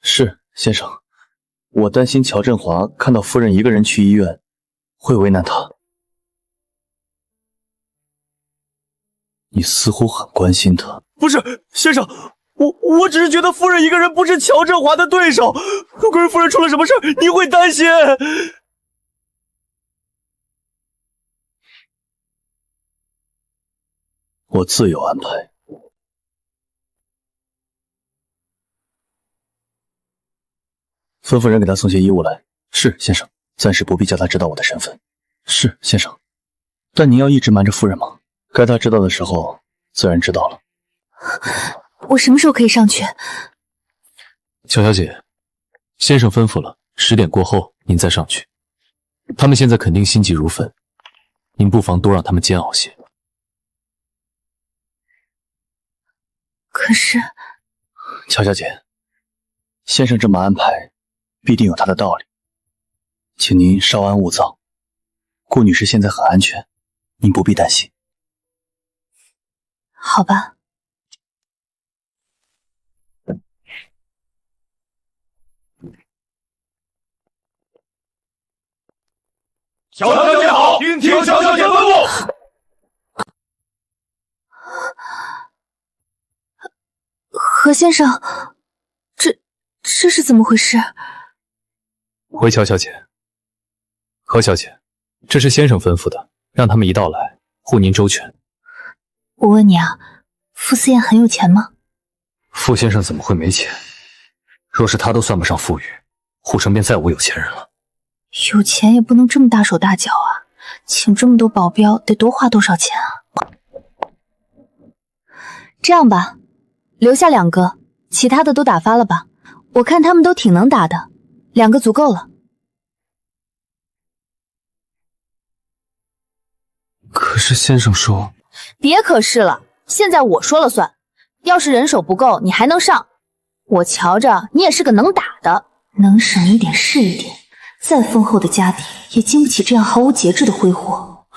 是，先生，我担心乔振华看到夫人一个人去医院，会为难他。你似乎很关心他。不是，先生，我只是觉得夫人一个人不是乔振华的对手。如果夫人出了什么事，你会担心。我自有安排。吩咐人给他送些衣物来。是，先生。暂时不必叫他知道我的身份。是，先生。但您要一直瞒着夫人吗？该他知道的时候，自然知道了。我什么时候可以上去？乔小姐，先生吩咐了，10点过后您再上去。他们现在肯定心急如焚，您不妨多让他们煎熬些。可是，乔小姐，先生这么安排，必定有他的道理，请您稍安勿躁。顾女士现在很安全，您不必担心。好吧。乔小姐好，听乔小姐吩咐。何先生，这是怎么回事？回乔小姐，何小姐，这是先生吩咐的，让他们一道来，护您周全。我问你啊，傅思燕很有钱吗？傅先生怎么会没钱？若是他都算不上富裕，护城便再无有钱人了。有钱也不能这么大手大脚啊，请这么多保镖得多花多少钱啊？这样吧，留下2个，其他的都打发了吧。我看他们都挺能打的，2个足够了。可是先生说……别可是了，现在我说了算。要是人手不够，你还能上。我瞧着你也是个能打的，能省一点是一点。再丰厚的家底也经不起这样毫无节制的挥霍。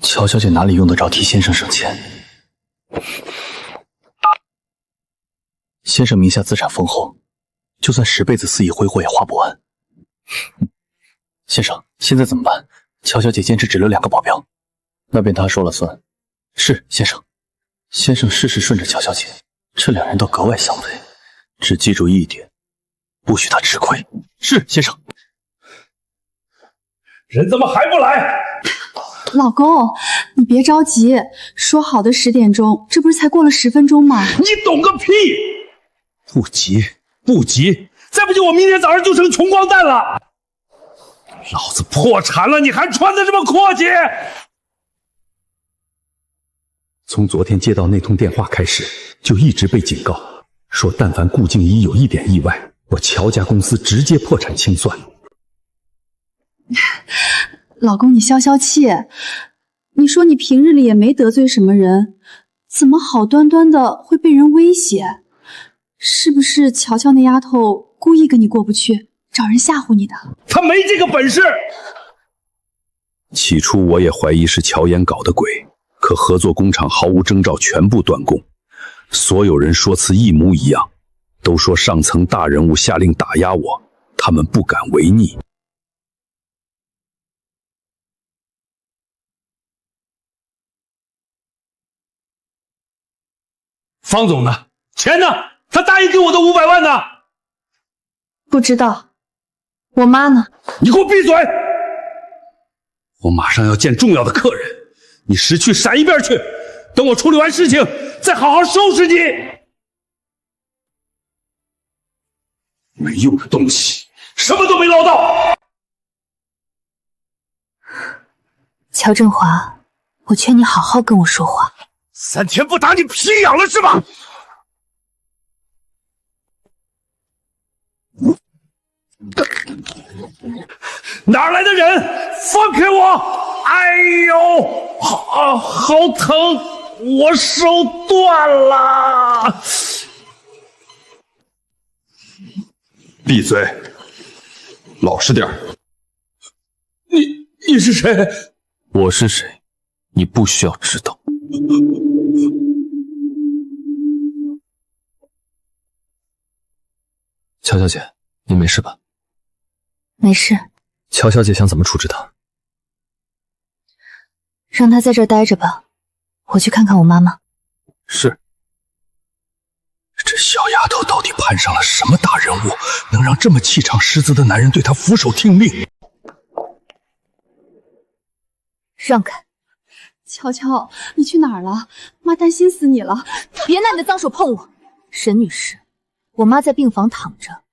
乔小姐哪里用得着替先生省钱？先生名下资产丰厚，就算10辈子肆意挥霍也花不完。先生，现在怎么办？乔小姐坚持只留2个保镖，那便她说了算。是，先生。先生事事顺着乔小姐，这2人倒格外相配。只记住一点，不许她吃亏。是，先生。人怎么还不来？老公，你别着急，说好的10点钟，这不是才过了10分钟吗？你懂个屁！不急，不急，再不急我明天早上就成穷光蛋了。老子破产了，你还穿得这么阔气？从昨天接到那通电话开始，就一直被警告，说但凡顾静怡有一点意外，我乔家公司直接破产清算。老公，你消消气。你说你平日里也没得罪什么人，怎么好端端的会被人威胁？是不是乔乔那丫头故意跟你过不去，找人吓唬你的？她没这个本事。起初我也怀疑是乔岩搞的鬼，可合作工厂毫无征兆全部断供，所有人说辞一模一样，都说上层大人物下令打压我，他们不敢违逆。方总呢？钱呢？他答应给我的500万呢？不知道。我妈呢？你给我闭嘴！我马上要见重要的客人，你识趣闪一边去，等我处理完事情再好好收拾你。没用的东西，什么都没捞到。乔振华，我劝你好好跟我说话。3天不打你皮痒了是吧？哪来的人？放开我！哎呦，好疼，我手断了。闭嘴，老实点。你是谁？我是谁，你不需要知道。乔小姐，你没事吧？没事。乔小姐想怎么处置他？让他在这儿待着吧，我去看看我妈妈。是。这小丫头到底攀上了什么大人物，能让这么气场十足的男人对她俯首听命？让开！乔乔，你去哪儿了？妈担心死你了！别拿你的脏手碰我！沈女士，我妈在病房躺着，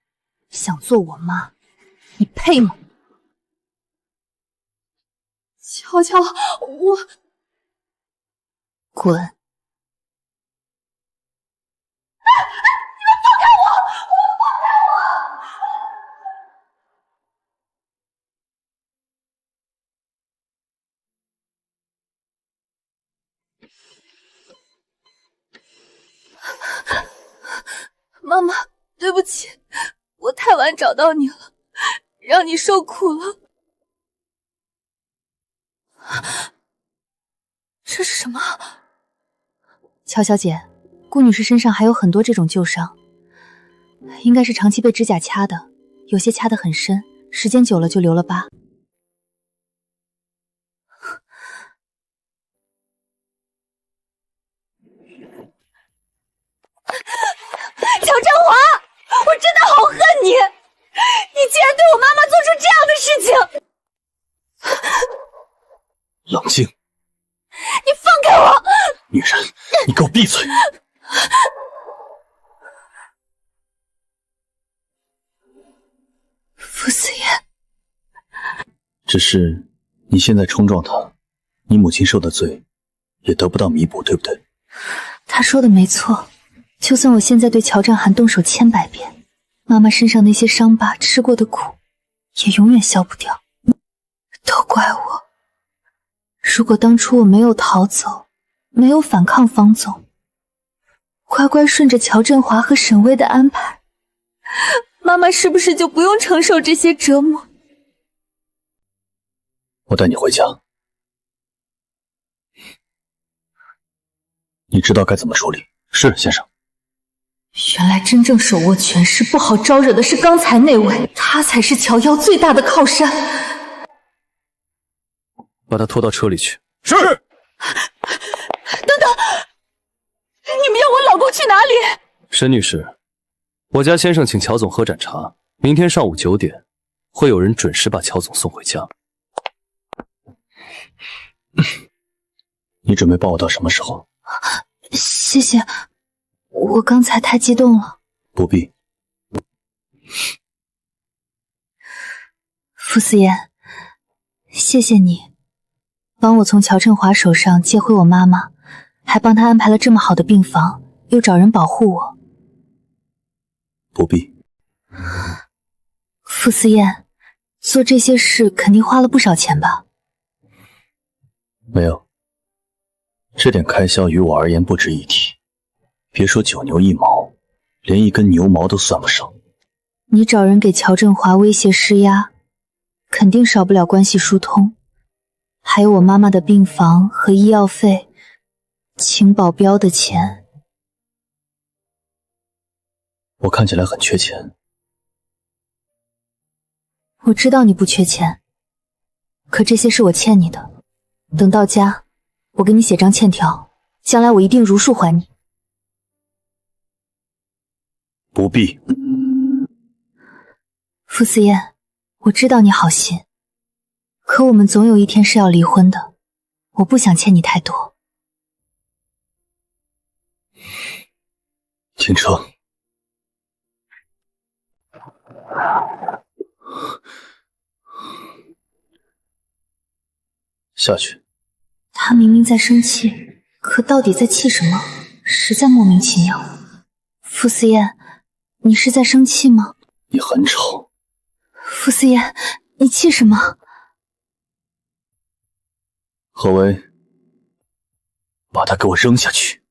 想做我妈，你配吗？乔乔，我……滚！你们放开我！放开我！妈妈，对不起，我太晚找到你了，让你受苦了。这是什么？乔小姐，顾女士身上还有很多这种旧伤，应该是长期被指甲掐的，有些掐得很深，时间久了就留了疤。乔振华，我真的好恨你！你竟然对我妈妈做出这样的事情！冷静！你放开我！女人，你给我闭嘴！傅思言，只是你现在冲撞他，你母亲受的罪也得不到弥补，对不对？他说的没错，就算我现在对乔振涵动手1000百遍，妈妈身上那些伤疤、吃过的苦，也永远消不掉。都怪我，如果当初我没有逃走，没有反抗方总，乖乖顺着乔振华和沈巍的安排，妈妈是不是就不用承受这些折磨？我带你回家。你知道该怎么处理？是，先生。原来真正手握权势、不好招惹的是刚才那位，他才是乔妖最大的靠山。把他拖到车里去。是。等等，你们要我老公去哪里？沈女士，我家先生请乔总喝盏茶，明天上午9点，会有人准时把乔总送回家。你准备抱我到什么时候？谢谢，我刚才太激动了。不必。傅思言，谢谢你，帮我从乔振华手上接回我妈妈，还帮他安排了这么好的病房，又找人保护我。不必。傅思言，做这些事肯定花了不少钱吧？没有，这点开销于我而言不值一提。别说9牛1毛，连一根牛毛都算不上。你找人给乔振华威胁施压，肯定少不了关系疏通，还有我妈妈的病房和医药费，请保镖的钱，我看起来很缺钱。我知道你不缺钱，可这些是我欠你的。等到家，我给你写张欠条，将来我一定如数还你。不必。傅思燕，我知道你好心，可我们总有一天是要离婚的，我不想欠你太多。停车。下去。他明明在生气，可到底在气什么？实在莫名其妙。傅思燕，你是在生气吗？你很丑。傅思燕，你气什么？何为，把他给我扔下去。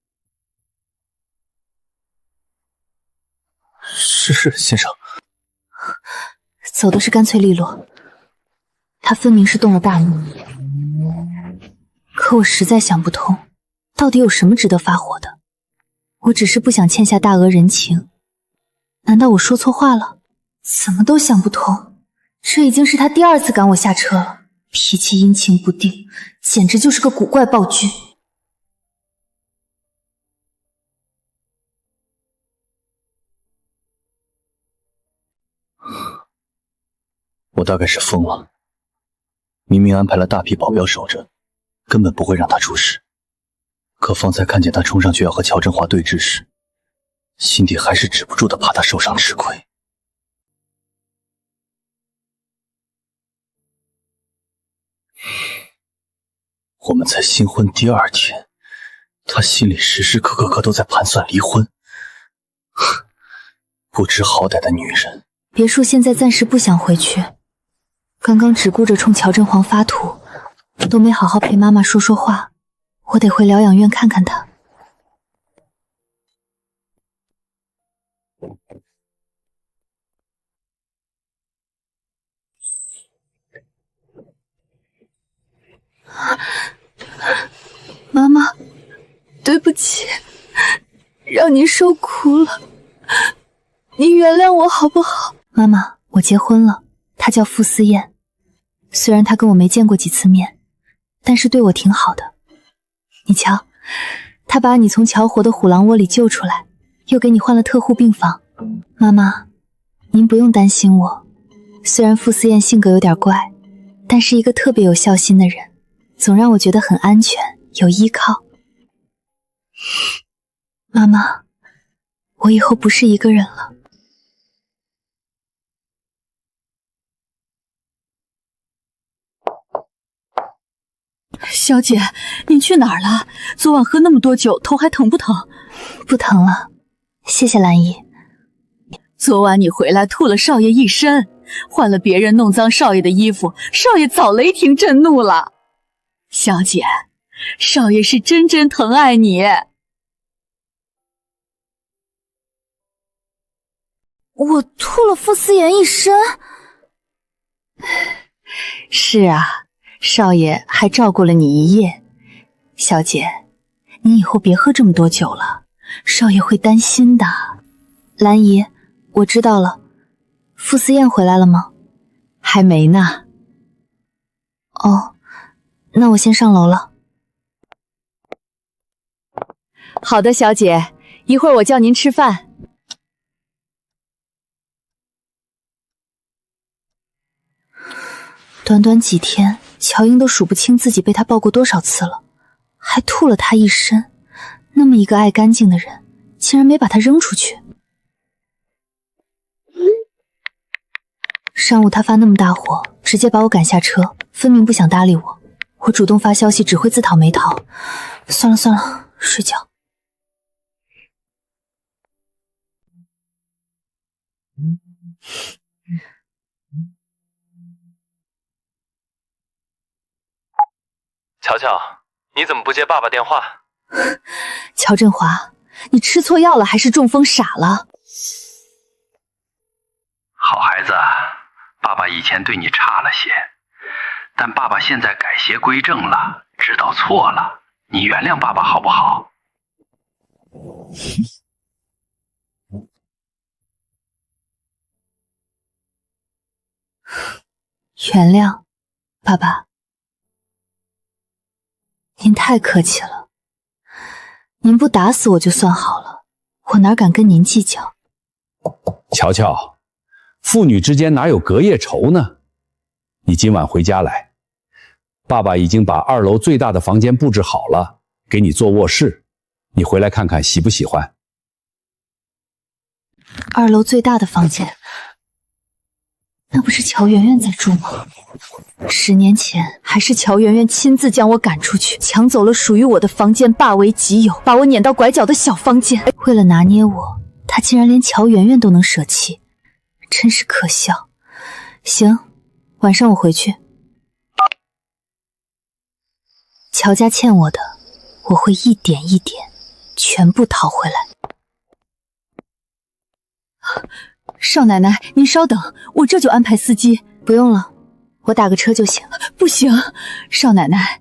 是，先生。走的是干脆利落，他分明是动了大怒。可我实在想不通，到底有什么值得发火的？我只是不想欠下大额人情，难道我说错话了？怎么都想不通，这已经是他第2次赶我下车了，脾气阴晴不定，简直就是个古怪暴君。我大概是疯了，明明安排了大批保镖守着，根本不会让他出事，可方才看见他冲上去要和乔振华对峙时，心底还是止不住的怕他受伤吃亏。我们才新婚第2天，他心里时时刻刻都在盘算离婚。不知好歹的女人。别墅现在暂时不想回去，刚刚只顾着冲乔振华发土，都没好好陪妈妈说说话，我得回疗养院看看她。妈妈，对不起，让您受苦了，你原谅我好不好？妈妈，我结婚了，她叫傅思燕。虽然她跟我没见过几次面，但是对我挺好的。你瞧，她把你从乔火的虎狼窝里救出来，又给你换了特护病房。妈妈，您不用担心我，虽然傅思燕性格有点怪，但是一个特别有孝心的人，总让我觉得很安全，有依靠。妈妈，我以后不是一个人了。小姐，你去哪儿了？昨晚喝那么多酒，头还疼不疼？不疼了，谢谢兰姨。昨晚你回来吐了少爷一身，换了别人弄脏少爷的衣服，少爷早雷霆震怒了。小姐，少爷是真真疼爱你。我吐了傅思妍一身？是啊，少爷还照顾了你一夜。小姐，你以后别喝这么多酒了，少爷会担心的。兰姨，我知道了。傅思燕回来了吗？还没呢。哦，那我先上楼了。好的，小姐，一会儿我叫您吃饭。短短几天，乔英都数不清自己被他抱过多少次了，还吐了他一身。那么一个爱干净的人，竟然没把他扔出去。上午他发那么大火，直接把我赶下车，分明不想搭理我。我主动发消息，只会自讨没逃。算了算了，睡觉。乔乔，你怎么不接爸爸电话？乔振华，你吃错药了还是中风傻了？好孩子，爸爸以前对你差了些，但爸爸现在改邪归正了，知道错了，你原谅爸爸好不好？原谅，爸爸。您太客气了，您不打死我就算好了，我哪敢跟您计较。乔乔，父女之间哪有隔夜仇呢？你今晚回家来，爸爸已经把2楼最大的房间布置好了，给你做卧室，你回来看看喜不喜欢？2楼最大的房间，那不是乔圆圆在住吗？10年前还是乔圆圆亲自将我赶出去，抢走了属于我的房间，霸为己有，把我撵到拐角的小房间。为了拿捏我，他竟然连乔圆圆都能舍弃，真是可笑。行，晚上我回去。乔家欠我的，我会一点一点全部讨回来。少奶奶，您稍等，我这就安排司机。不用了，我打个车就行。不行，少奶奶，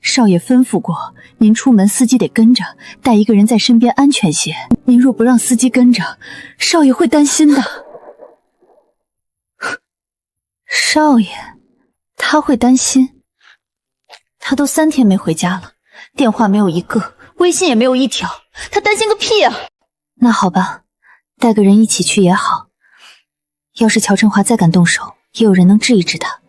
少爷吩咐过，您出门司机得跟着，带一个人在身边安全些。您若不让司机跟着，少爷会担心的。少爷，他会担心？他都3天没回家了，电话没有一个，微信也没有一条，他担心个屁啊！那好吧，带个人一起去也好。要是乔振华再敢动手，也有人能治一治他。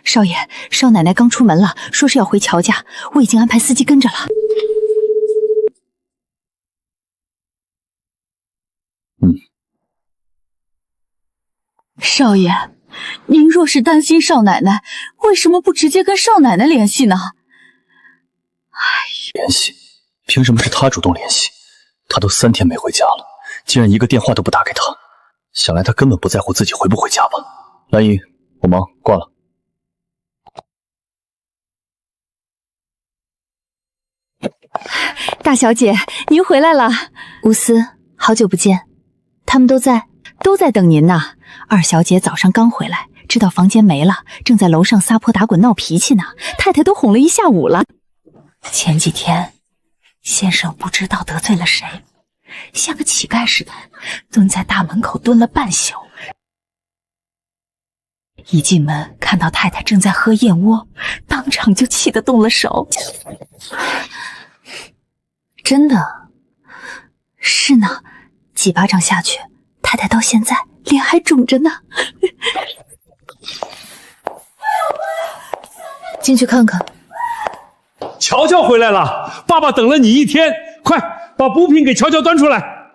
少爷，少奶奶刚出门了，说是要回乔家，我已经安排司机跟着了。少爷，您若是担心少奶奶，为什么不直接跟少奶奶联系呢？联系？凭什么是他主动联系？他都3天没回家了，竟然一个电话都不打给他，想来他根本不在乎自己回不回家吧。兰姨，我忙，挂了。大小姐，您回来了。无私，好久不见。他们都在等您呢。二小姐早上刚回来，知道房间没了，正在楼上撒泼打滚闹脾气呢。太太都哄了一下午了。前几天先生不知道得罪了谁，像个乞丐似的蹲在大门口蹲了半宿。一进门看到太太正在喝燕窝，当场就气得动了手。真的？是呢，几巴掌下去，太太到现在脸还肿着呢。进去看看。乔乔回来了，爸爸等了你1天，快把补品给乔乔端出来。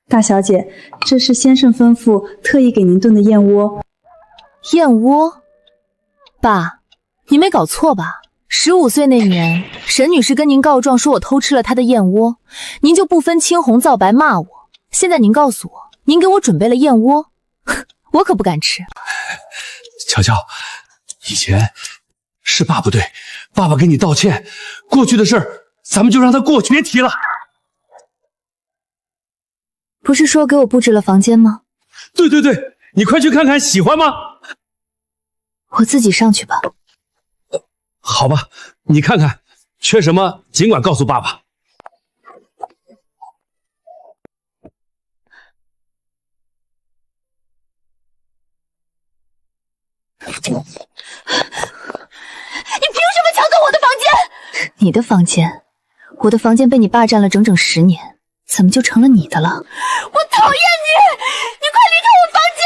大小姐，这是先生吩咐特意给您炖的燕窝。燕窝？爸，你没搞错吧？15岁那年，沈女士跟您告状说我偷吃了她的燕窝，您就不分青红皂白骂我。现在您告诉我，您给我准备了燕窝，我可不敢吃。乔乔，以前是爸不对，爸爸给你道歉，过去的事儿咱们就让它过去，别提了。不是说给我布置了房间吗？对，你快去看看，喜欢吗？我自己上去吧。好吧，你看看，缺什么尽管告诉爸爸。你凭什么抢走我的房间？你的房间？我的房间被你霸占了整整10年，怎么就成了你的了？我讨厌你！你快离开我房间！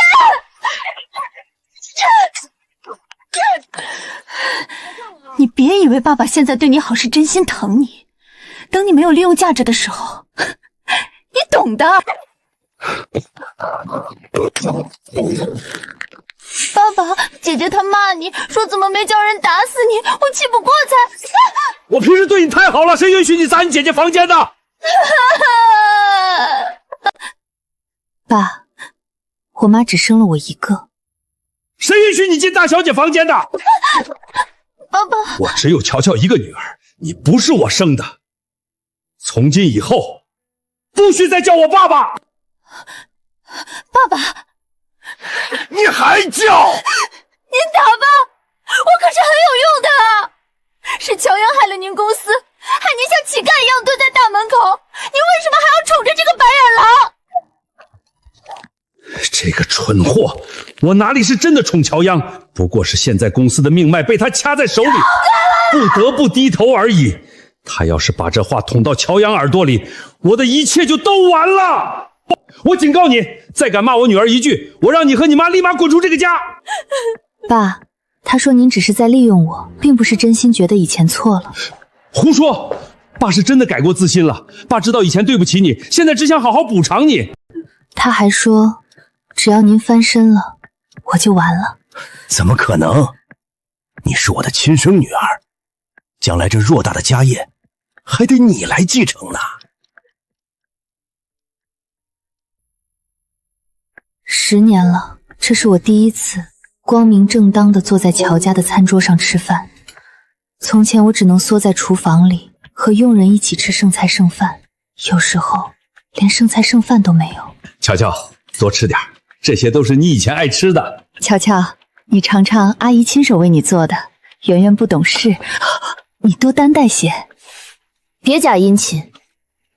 你别以为爸爸现在对你好是真心疼你，等你没有利用价值的时候，你懂的。爸爸，姐姐她骂你说怎么没叫人打死你，我气不过才。我平时对你太好了，谁允许你砸你姐姐房间的？爸，我妈只生了我一个。谁允许你进大小姐房间的？爸爸，我只有乔乔一个女儿，你不是我生的。从今以后，不许再叫我爸爸。爸爸，你还叫？您打吧，我可是很有用的啊！是乔阳害了您公司，害您像乞丐一样蹲在大门口，您为什么还要宠着这个白眼狼？这个蠢货，我哪里是真的宠乔央，不过是现在公司的命脉被他掐在手里，不得不低头而已。他要是把这话捅到乔央耳朵里，我的一切就都完了。我警告你，再敢骂我女儿一句，我让你和你妈立马滚出这个家。爸，他说您只是在利用我，并不是真心觉得以前错了。胡说！爸是真的改过自新了，爸知道以前对不起你，现在只想好好补偿你。他还说，只要您翻身了，我就完了。怎么可能？你是我的亲生女儿，将来这偌大的家业，还得你来继承呢。10年了，这是我第一次光明正当的坐在乔家的餐桌上吃饭。从前我只能缩在厨房里，和佣人一起吃剩菜剩饭，有时候连剩菜剩饭都没有。乔乔，多吃点，这些都是你以前爱吃的。乔乔，你尝尝阿姨亲手为你做的。圆圆不懂事，你多担待些。别假殷勤，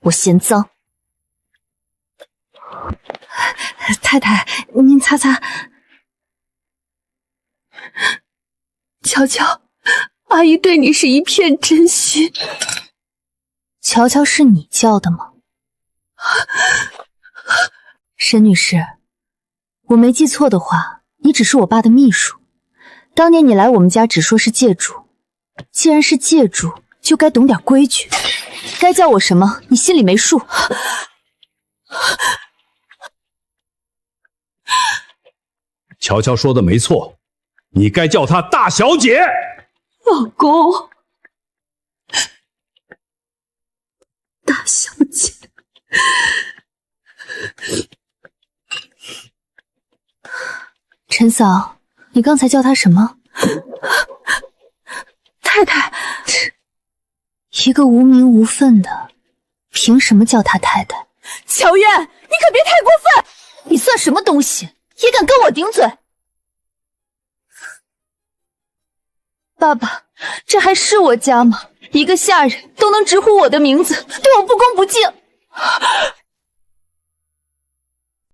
我嫌脏。太太，您擦擦。乔乔，阿姨对你是一片真心。乔乔是你叫的吗？沈女士，我没记错的话，你只是我爸的秘书。当年你来我们家只说是借主，既然是借主，就该懂点规矩。该叫我什么，你心里没数。乔乔说的没错，你该叫她大小姐。老公，大小姐。陈嫂，你刚才叫她什么？太太。一个无名无分的，凭什么叫她太太？乔燕，你可别太过分！你算什么东西，也敢跟我顶嘴？爸爸，这还是我家吗？一个下人都能直呼我的名字，对我不恭不敬。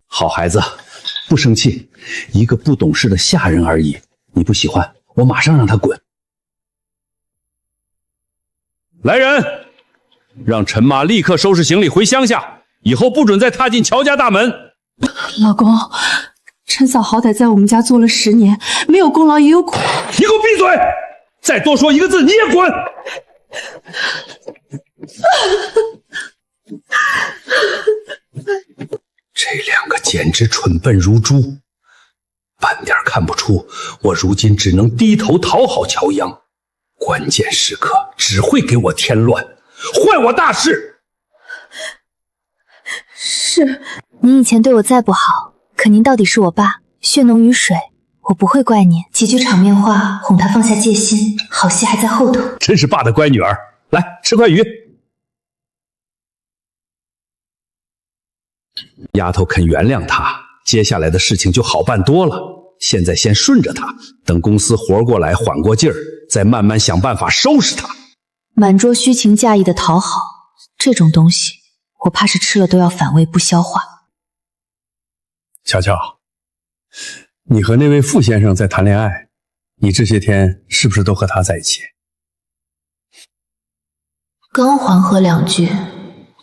好孩子，不生气，一个不懂事的下人而已。你不喜欢，我马上让他滚。来人，让陈妈立刻收拾行李回乡下，以后不准再踏进乔家大门。老公，陈嫂好歹在我们家做了10年，没有功劳也有苦。你给我闭嘴！再多说一个字，你也滚！这两个简直蠢笨如猪，半点看不出我如今只能低头讨好乔央，关键时刻只会给我添乱，坏我大事。是，您以前对我再不好，可您到底是我爸，血浓于水，我不会怪您。几句场面话哄他放下戒心，好戏还在后头。真是爸的乖女儿，来吃块鱼。丫头肯原谅他，接下来的事情就好办多了。现在先顺着他，等公司活过来缓过劲儿，再慢慢想办法收拾他。满桌虚情假意的讨好，这种东西我怕是吃了都要反胃不消化。乔乔，你和那位傅先生在谈恋爱，你这些天是不是都和他在一起？刚缓和2句，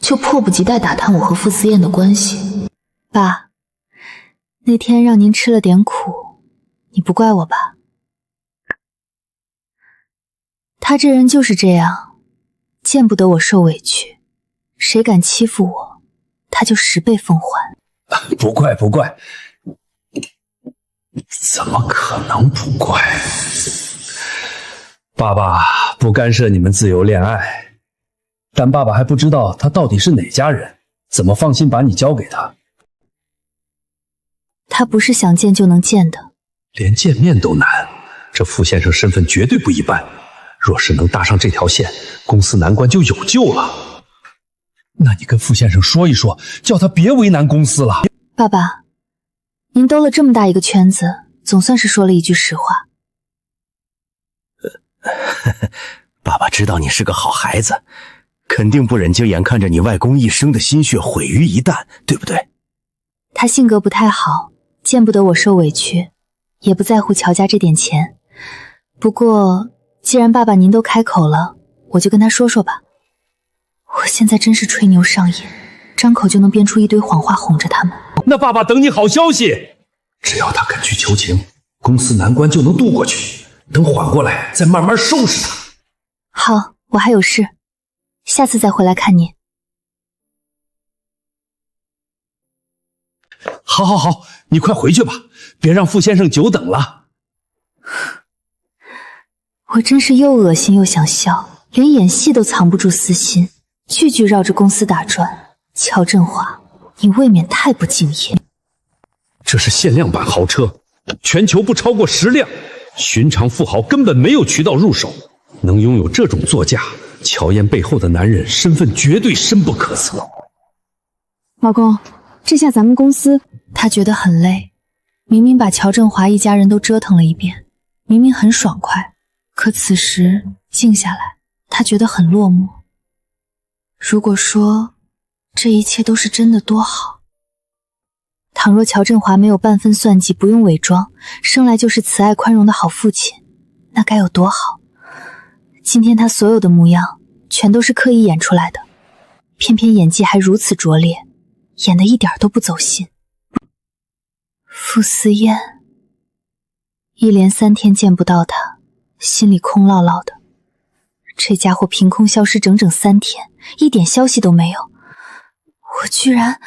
就迫不及待打探我和傅思燕的关系。爸，那天让您吃了点苦，你不怪我吧？他这人就是这样，见不得我受委屈，谁敢欺负我，他就10倍奉还。不怪不怪，怎么可能不怪？爸爸不干涉你们自由恋爱，但爸爸还不知道他到底是哪家人，怎么放心把你交给他？他不是想见就能见的，连见面都难。这傅先生身份绝对不一般，若是能搭上这条线，公司难关就有救了。那你跟傅先生说一说，叫他别为难公司了。爸爸，您兜了这么大一个圈子，总算是说了一句实话。爸爸知道你是个好孩子，肯定不忍就眼看着你外公一生的心血毁于一旦，对不对？他性格不太好，见不得我受委屈，也不在乎乔家这点钱。不过既然爸爸您都开口了，我就跟他说说吧。我现在真是吹牛上瘾，张口就能编出一堆谎话哄着他们。那爸爸等你好消息。只要他肯去求情，公司难关就能渡过去。等缓过来，再慢慢收拾他。好，我还有事，下次再回来看你。好，你快回去吧，别让傅先生久等了。我真是又恶心又想笑，连演戏都藏不住私心，句句绕着公司打转。乔振华，你未免太不敬业。这是限量版豪车，全球不超过10辆，寻常富豪根本没有渠道入手。能拥有这种座驾，乔嫣背后的男人身份绝对深不可测。老公，这下咱们公司……他觉得很累，明明把乔振华一家人都折腾了一遍，明明很爽快，可此时静下来，他觉得很落寞。如果说这一切都是真的多好，倘若乔振华没有半分算计，不用伪装，生来就是慈爱宽容的好父亲，那该有多好。今天他所有的模样全都是刻意演出来的，偏偏演技还如此拙劣，演得一点都不走心。傅思燕，一连3天见不到他，心里空落落的。这家伙凭空消失整整3天，一点消息都没有，我居然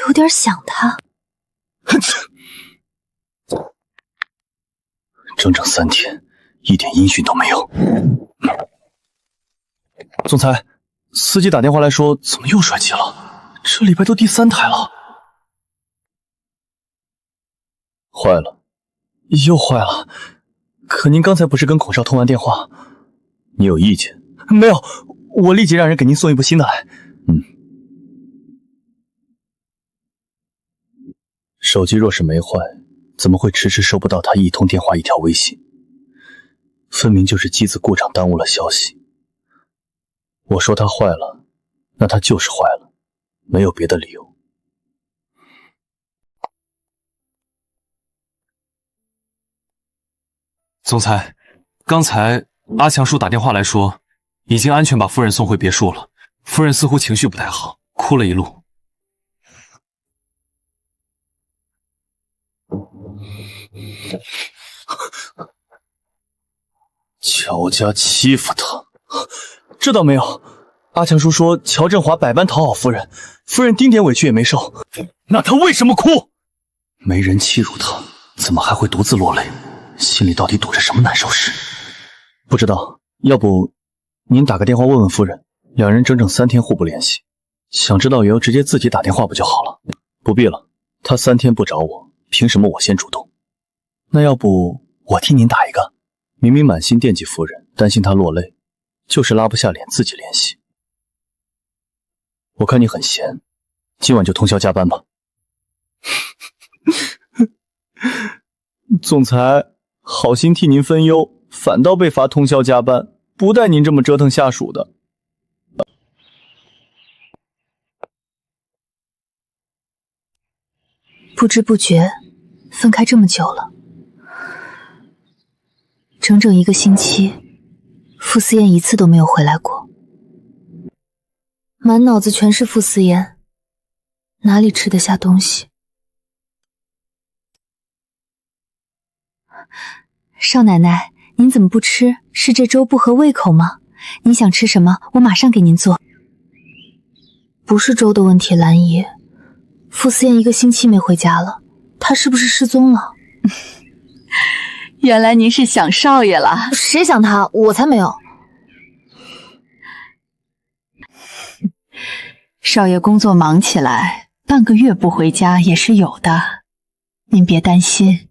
有点想他。整整3天，一点音讯都没有。总裁，司机打电话来说，怎么又摔机了？这礼拜都第3台了。坏了，又坏了。可您刚才不是跟孔少通完电话？你有意见？没有，我立即让人给您送一部新的来。手机若是没坏，怎么会迟迟收不到他一通电话一条微信？分明就是机子故障耽误了消息。我说它坏了，那它就是坏了，没有别的理由。总裁，刚才阿强叔打电话来说，已经安全把夫人送回别墅了。夫人似乎情绪不太好，哭了一路。乔家欺负他，这倒没有。阿强叔说乔振华百般讨好夫人，夫人丁点委屈也没受。那他为什么哭？没人欺辱他，怎么还会独自落泪？心里到底堵着什么难受事？不知道，要不您打个电话问问夫人，两人整整3天互不联系，想知道缘由直接自己打电话不就好了？不必了，他3天不找我，凭什么我先主动？那要不我替您打一个？明明满心惦记夫人，担心她落泪，就是拉不下脸自己联系。我看你很闲，今晚就通宵加班吧。总裁好心替您分忧，反倒被罚通宵加班，不带您这么折腾下属的。不知不觉分开这么久了，整整1个星期，傅思燕一次都没有回来过。满脑子全是傅思燕，哪里吃得下东西？少奶奶，您怎么不吃？是这粥不合胃口吗？您想吃什么，我马上给您做。不是粥的问题，兰姨，傅思燕1个星期没回家了，她是不是失踪了？原来您是想少爷了？谁想他？我才没有。少爷工作忙起来，半个月不回家也是有的，您别担心。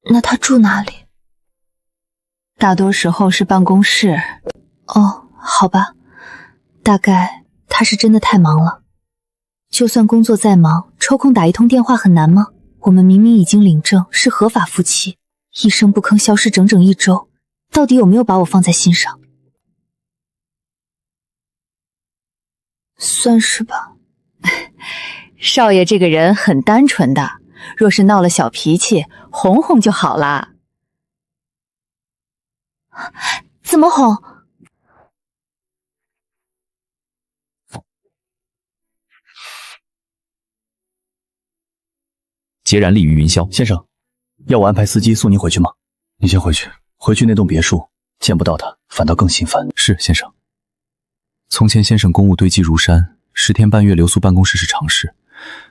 那他住哪里？大多时候是办公室。哦，好吧，大概他是真的太忙了。就算工作再忙，抽空打一通电话很难吗？我们明明已经领证，是合法夫妻，一声不吭消失整整1周，到底有没有把我放在心上？算是吧。少爷这个人很单纯的，若是闹了小脾气，哄哄就好啦。怎么哄？孑然立于云霄。先生，要我安排司机送您回去吗？你先回去，回去那栋别墅见不到他，反倒更心烦。是，先生。从前先生公务堆积如山，10天半月留宿办公室是常事，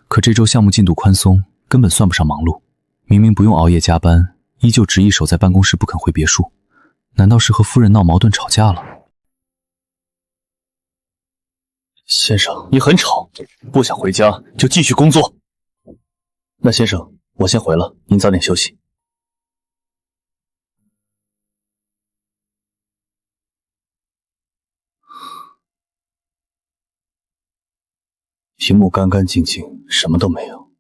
可这周项目进度宽松，根本算不上忙碌。明明不用熬夜加班，依旧执意守在办公室不肯回别墅，难道是和夫人闹矛盾吵架了？先生，你很吵，不想回家就继续工作。那先生，我先回了，您早点休息。屏幕干干净净，什么都没有。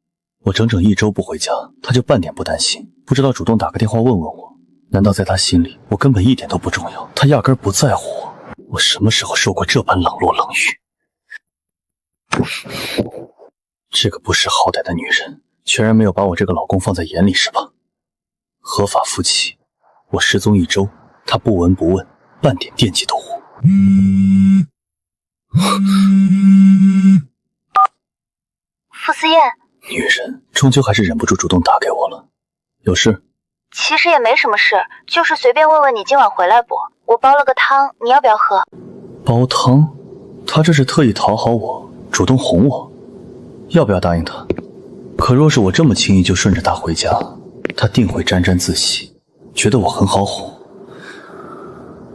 我整整1周不回家，他就半点不担心，不知道主动打个电话问问我。难道在他心里，我根本一点都不重要？他压根不在乎我。我什么时候受过这般冷落冷遇？这个不识好歹的女人，全然没有把我这个老公放在眼里是吧？合法夫妻，我失踪1周，他不闻不问，半点惦记都无。傅思燕，女人终究还是忍不住主动打给我了。有事？其实也没什么事，就是随便问问你今晚回来不？我煲了个汤，你要不要喝？煲汤？他这是特意讨好我，主动哄我，要不要答应他？可若是我这么轻易就顺着他回家，他定会沾沾自喜，觉得我很好哄，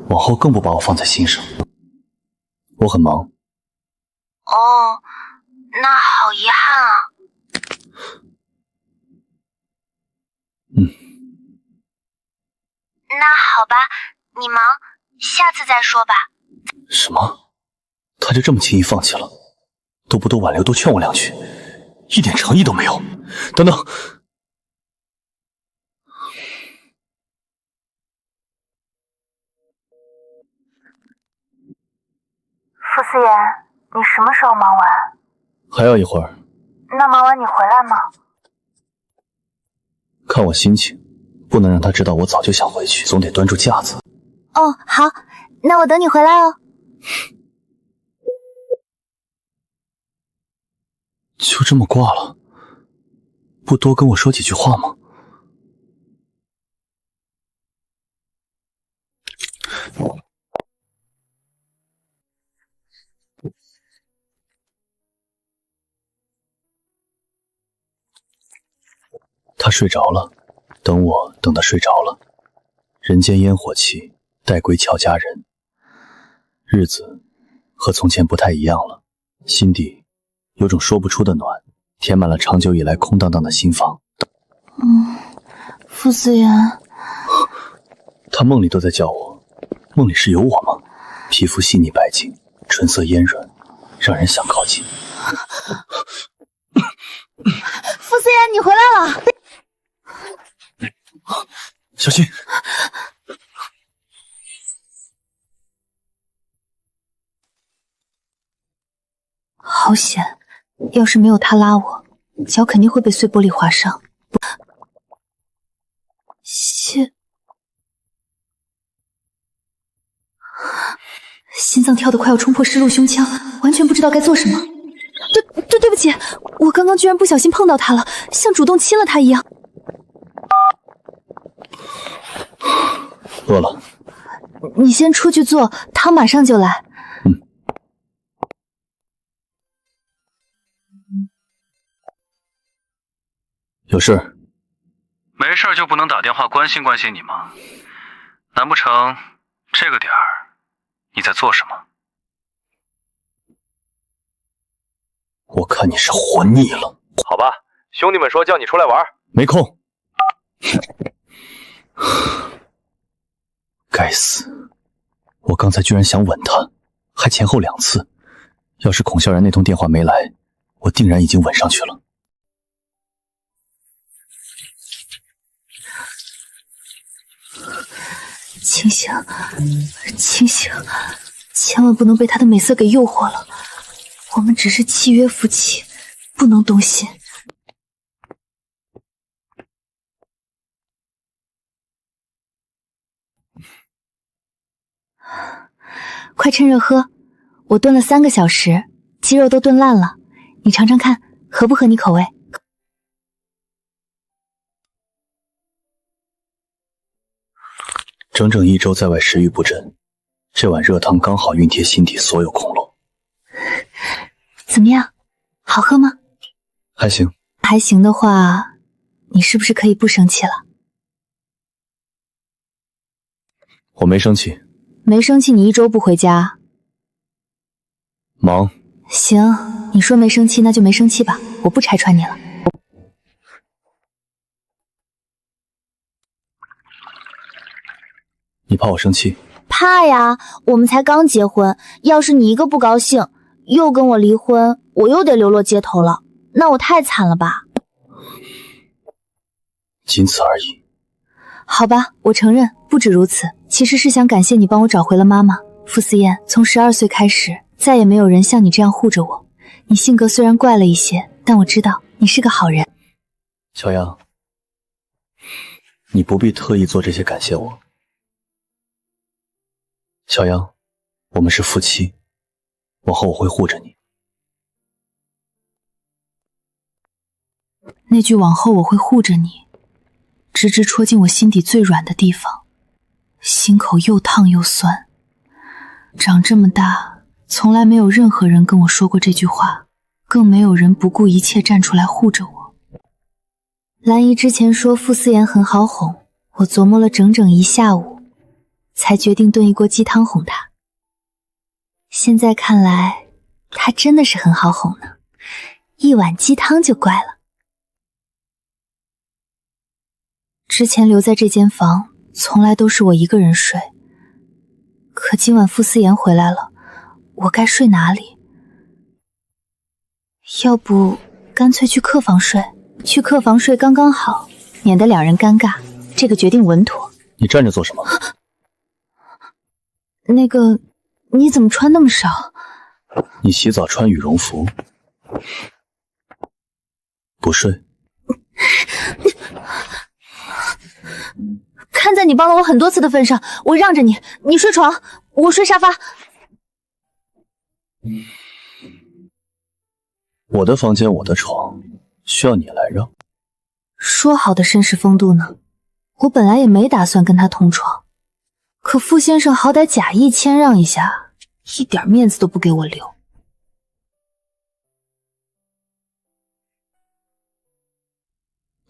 往后更不把我放在心上。我很忙。哦，那好遗憾啊。那好吧，你忙，下次再说吧。什么？他就这么轻易放弃了？都不多挽留，多劝我2句，一点诚意都没有。等等，傅思妍，你什么时候忙完？还要一会儿。那忙完你回来吗？看我心情，不能让他知道我早就想回去，总得端住架子。哦，好，那我等你回来哦。就这么挂了？不多跟我说几句话吗？他睡着了，等我等他睡着了。人间烟火气，待归俏佳人。日子和从前不太一样了，心底有种说不出的暖，填满了长久以来空荡荡的心房。傅思妍，他梦里都在叫我，梦里是有我吗？皮肤细腻白净，唇色烟润，让人想靠近。傅思妍，你回来了。小心！好险！要是没有他拉我，脚肯定会被碎玻璃划伤。心脏跳得快要冲破失落胸腔，完全不知道该做什么。对不起，我刚刚居然不小心碰到他了，像主动亲了他一样。饿了，你先出去做，汤马上就来。有事？没事就不能打电话关心关心你吗？难不成这个点儿你在做什么？我看你是活腻了。好吧，兄弟们说叫你出来玩，没空。该死！我刚才居然想吻他，还前后2次。要是孔萧然那通电话没来，我定然已经吻上去了。清醒，清醒！千万不能被他的美色给诱惑了。我们只是契约夫妻，不能动心。快趁热喝，我炖了3个小时，鸡肉都炖烂了，你尝尝看，合不合你口味？整整1周在外食欲不振，这碗热汤刚好熨贴心底所有空漏。怎么样，好喝吗？还行。还行的话，你是不是可以不生气了？我没生气。没生气，你1周不回家？忙。行，你说没生气，那就没生气吧，我不拆穿你了。你怕我生气？怕呀，我们才刚结婚，要是你一个不高兴，又跟我离婚，我又得流落街头了，那我太惨了吧？仅此而已。好吧，我承认，不止如此，其实是想感谢你帮我找回了妈妈。傅思燕，从12岁开始，再也没有人像你这样护着我。你性格虽然怪了一些，但我知道你是个好人。小杨，你不必特意做这些感谢我。小杨，我们是夫妻，往后我会护着你。那句往后我会护着你，直直戳进我心底最软的地方，心口又烫又酸。长这么大，从来没有任何人跟我说过这句话，更没有人不顾一切站出来护着我。兰姨之前说傅思妍很好哄，我琢磨了整整1下午，才决定炖一锅鸡汤哄她。现在看来，她真的是很好哄呢，一碗鸡汤就怪了。之前留在这间房，从来都是我一个人睡。可今晚傅思妍回来了，我该睡哪里？要不干脆去客房睡？去客房睡刚刚好，免得两人尴尬。这个决定稳妥。你站着做什么？那个，你怎么穿那么少？你洗澡穿羽绒服，不睡？看在你帮了我很多次的份上，我让着你，你睡床，我睡沙发。我的房间，我的床，需要你来让？说好的绅士风度呢？我本来也没打算跟他同床，可傅先生好歹假意谦让一下，一点面子都不给我留。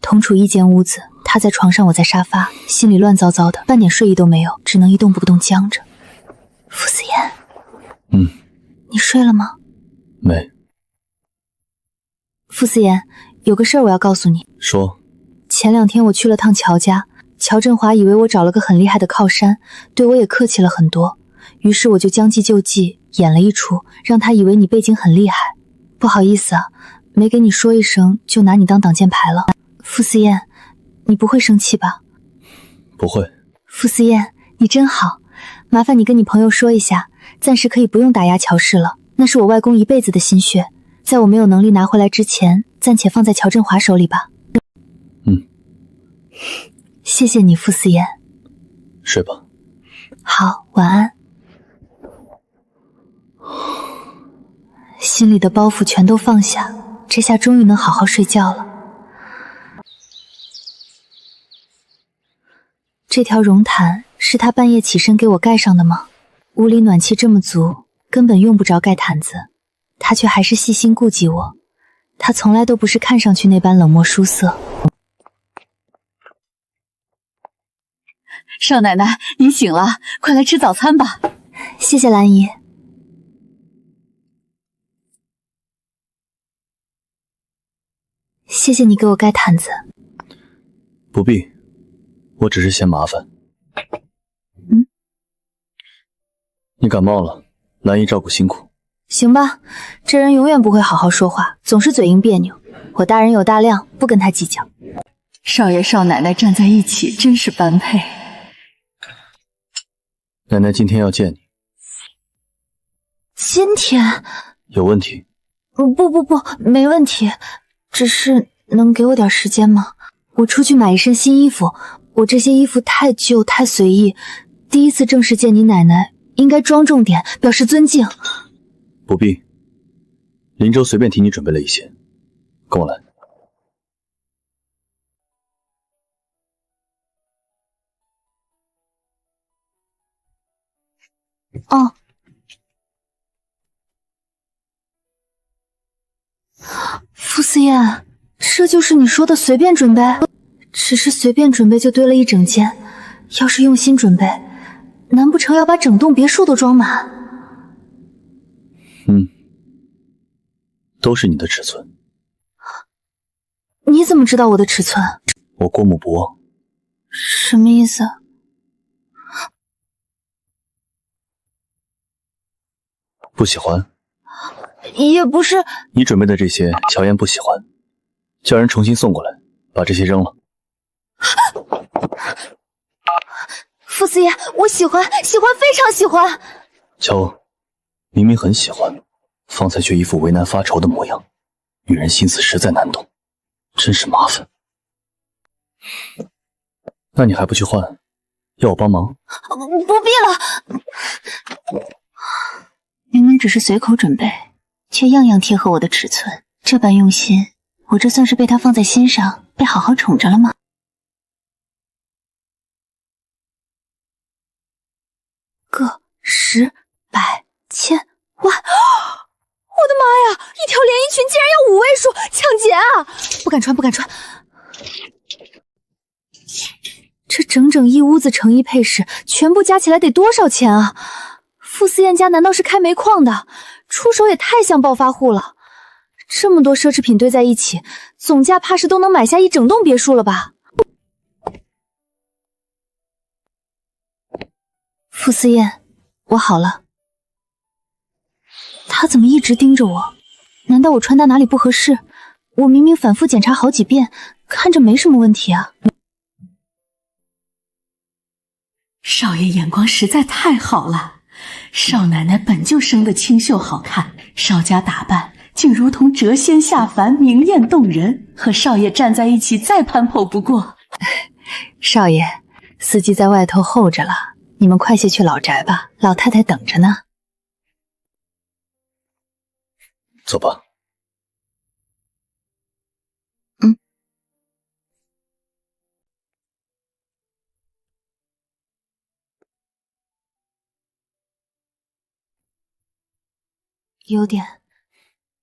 同处一间屋子，他在床上，我在沙发，心里乱糟糟的，半点睡意都没有，只能一动不动僵着。傅思妍，你睡了吗？没。傅思妍，有个事儿我要告诉你。说。前2天我去了趟乔家，乔振华以为我找了个很厉害的靠山，对我也客气了很多，于是我就将计就计，演了一出，让他以为你背景很厉害。不好意思啊，没给你说一声，就拿你当挡箭牌了。傅思燕，你不会生气吧？不会。傅思燕，你真好，麻烦你跟你朋友说一下，暂时可以不用打压乔氏了，那是我外公一辈子的心血，在我没有能力拿回来之前，暂且放在乔振华手里吧。谢谢你，傅思妍。睡吧。好，晚安。心里的包袱全都放下，这下终于能好好睡觉了。这条绒毯是他半夜起身给我盖上的吗？屋里暖气这么足，根本用不着盖毯子，他却还是细心顾及我。他从来都不是看上去那般冷漠疏色。少奶奶，您醒了，快来吃早餐吧。谢谢兰姨。谢谢你给我盖毯子。不必，我只是嫌麻烦。你感冒了，兰姨照顾辛苦。行吧，这人永远不会好好说话，总是嘴硬别扭。我大人有大量，不跟他计较。少爷少奶奶站在一起，真是般配。奶奶今天要见你。今天？有问题。不，没问题，只是能给我点时间吗？我出去买一身新衣服，我这些衣服太旧太随意，第一次正式见你奶奶，应该庄重点，表示尊敬。不必，林州随便替你准备了一些，跟我来。哦。傅思燕，这就是你说的随便准备？只是随便准备就堆了一整间，要是用心准备，难不成要把整栋别墅都装满？都是你的尺寸。你怎么知道我的尺寸？我过目不忘。什么意思？不喜欢？也不是。你准备的这些，乔妍不喜欢，叫人重新送过来，把这些扔了。傅思燕，我喜欢，非常喜欢。乔，明明很喜欢，方才却一副为难发愁的模样，女人心思实在难懂，真是麻烦。那你还不去换？要我帮忙？不必了。明明只是随口准备，却样样贴合我的尺寸，这般用心，我这算是被他放在心上，被好好宠着了吗？个、十、百、千、万，我的妈呀！一条连衣裙竟然要5位数，抢劫啊！不敢穿。这整整一屋子成衣配饰，全部加起来得多少钱啊？傅思燕家难道是开煤矿的？出手也太像暴发户了。这么多奢侈品堆在一起，总价怕是都能买下一整栋别墅了吧？傅思燕，我好了。他怎么一直盯着我？难道我穿搭哪里不合适？我明明反复检查好几遍，看着没什么问题啊。少爷眼光实在太好了，少奶奶本就生得清秀好看，少家打扮竟如同谪仙下凡，明艳动人，和少爷站在一起再攀颇不过。少爷，司机在外头候着了，你们快些去老宅吧，老太太等着呢。走吧。有点。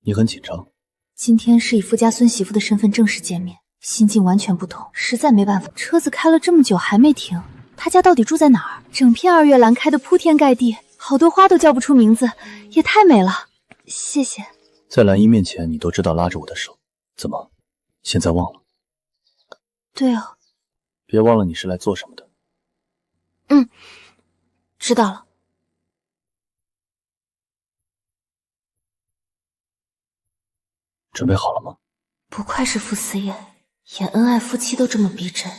你很紧张？今天是以富家孙媳妇的身份正式见面，心境完全不同，实在没办法。车子开了这么久还没停，他家到底住在哪儿？整片2月兰开的铺天盖地，好多花都叫不出名字，也太美了。谢谢。在兰姨面前，你都知道拉着我的手，怎么现在忘了？对哦。别忘了你是来做什么的。知道了。准备好了吗？不愧是傅思燕，演恩爱夫妻都这么逼真。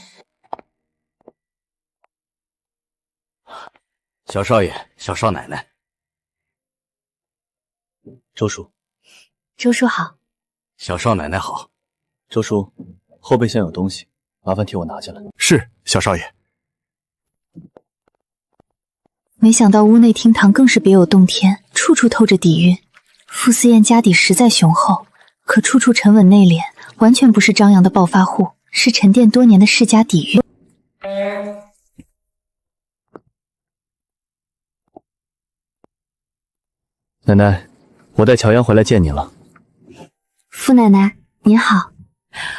小少爷，小少奶奶，周叔。周叔好。小少奶奶好。周叔，后备箱有东西，麻烦替我拿下来。是，小少爷。没想到屋内厅堂更是别有洞天，处处透着底蕴。傅思燕家底实在雄厚，可处处沉稳内敛，完全不是张扬的暴发户，是沉淀多年的世家底蕴。奶奶，我带乔阳回来见你了。傅奶奶您好。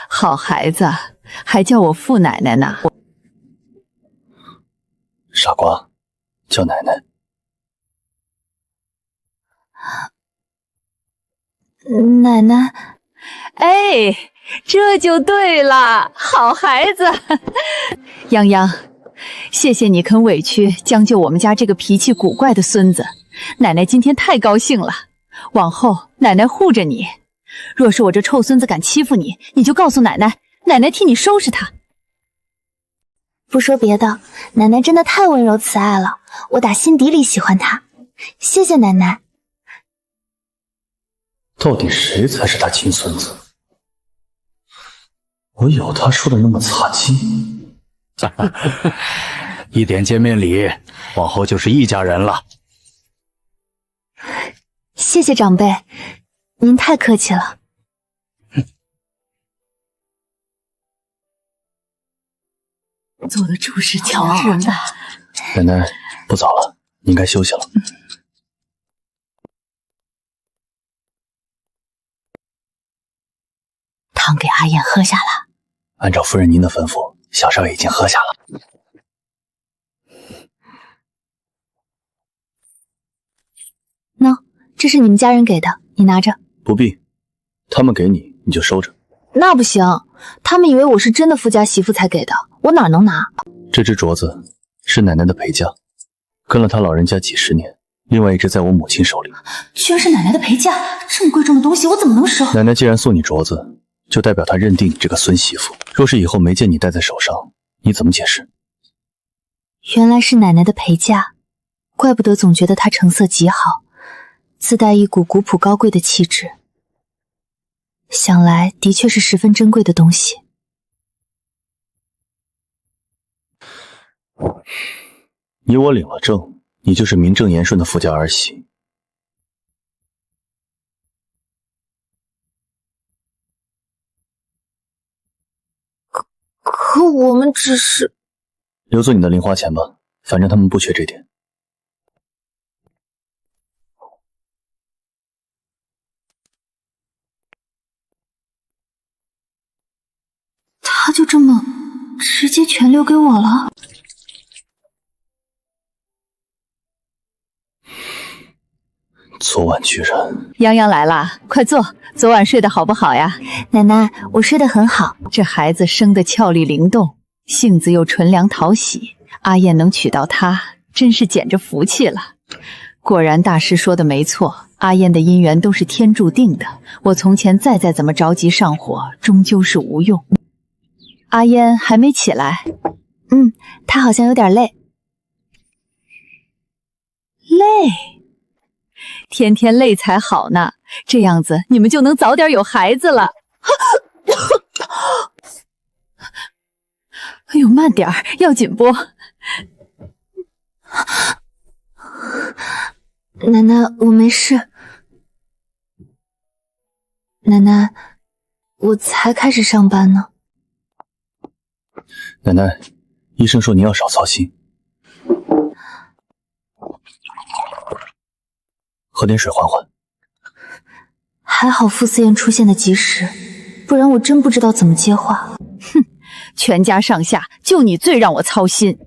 好孩子，还叫我傅奶奶呢。傻瓜，叫奶奶。奶奶。哎，这就对了，好孩子。泱泱，谢谢你肯委屈将就我们家这个脾气古怪的孙子，奶奶今天太高兴了。往后奶奶护着你，若是我这臭孙子敢欺负你，你就告诉奶奶，奶奶替你收拾他。不说别的，奶奶真的太温柔慈爱了，我打心底里喜欢她。谢谢奶奶。到底谁才是他亲孙子？我有他说的那么擦鸡？一点见面礼，往后就是一家人了。谢谢长辈，您太客气了。坐得住是强人的。奶奶，不早了，你应该休息了。汤给阿燕喝下了。按照夫人您的吩咐，小少爷已经喝下了。喏，这是你们家人给的，你拿着。不必，他们给你，你就收着。那不行，他们以为我是真的富家媳妇才给的，我哪能拿？这只镯子是奶奶的陪嫁，跟了她老人家几10年，另外一只在我母亲手里。居然是奶奶的陪嫁，这么贵重的东西我怎么能收？奶奶既然送你镯子，就代表她认定你这个孙媳妇。若是以后没见你戴在手上，你怎么解释？原来是奶奶的陪嫁，怪不得总觉得她成色极好，自带一股古朴高贵的气质。想来的确是十分珍贵的东西。你我领了证，你就是名正言顺的富家儿媳。可我们只是……留作你的零花钱吧，反正他们不缺这点。他就这么直接全留给我了？昨晚居然……泱泱来啦，快坐。昨晚睡得好不好呀？奶奶，我睡得很好。这孩子生得俏丽灵动，性子又纯良讨喜，阿燕能娶到她，真是捡着福气了。果然大师说的没错，阿燕的姻缘都是天注定的。我从前再怎么着急上火，终究是无用。阿燕还没起来。她好像有点累。累？天天累才好呢，这样子你们就能早点有孩子了。哎呦，慢点儿，要紧不？奶奶，我没事。奶奶，我才开始上班呢。奶奶，医生说您要少操心。喝点水缓缓。还好傅思燕出现的及时，不然我真不知道怎么接话。哼，全家上下就你最让我操心。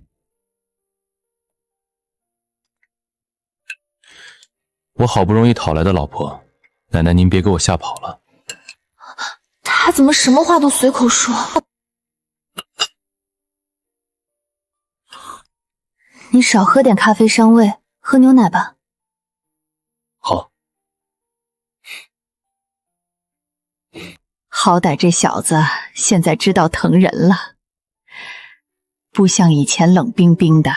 我好不容易讨来的老婆，奶奶您别给我吓跑了。他怎么什么话都随口说？你少喝点咖啡伤胃，喝牛奶吧。好。好歹这小子现在知道疼人了，不像以前冷冰冰的，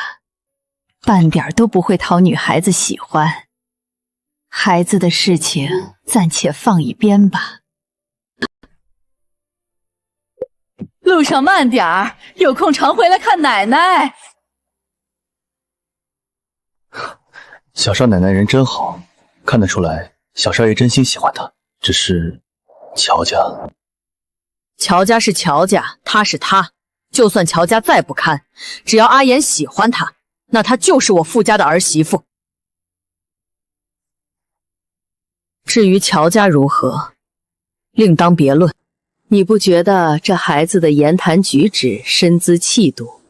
半点都不会讨女孩子喜欢。孩子的事情暂且放一边吧。路上慢点儿，有空常回来看奶奶。小少奶奶人真好，看得出来小少爷真心喜欢她，只是乔家是乔家，她是她，就算乔家再不堪，只要阿言喜欢她，那她就是我傅家的儿媳妇。至于乔家如何，另当别论。你不觉得这孩子的言谈举止、身姿气度，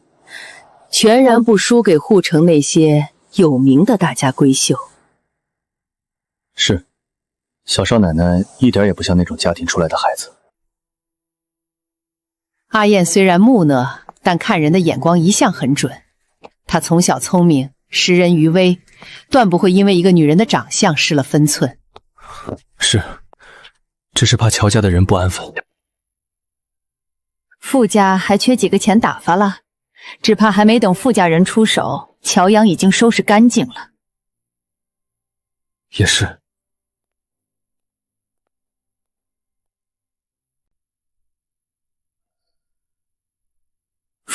全然不输给护城那些有名的大家闺秀？是，小少奶奶一点也不像那种家庭出来的孩子。阿燕虽然木讷，但看人的眼光一向很准。她从小聪明，识人于微，断不会因为一个女人的长相失了分寸。是，只是怕乔家的人不安分。傅家还缺几个钱打发了，只怕还没等傅家人出手，乔阳已经收拾干净了。也是。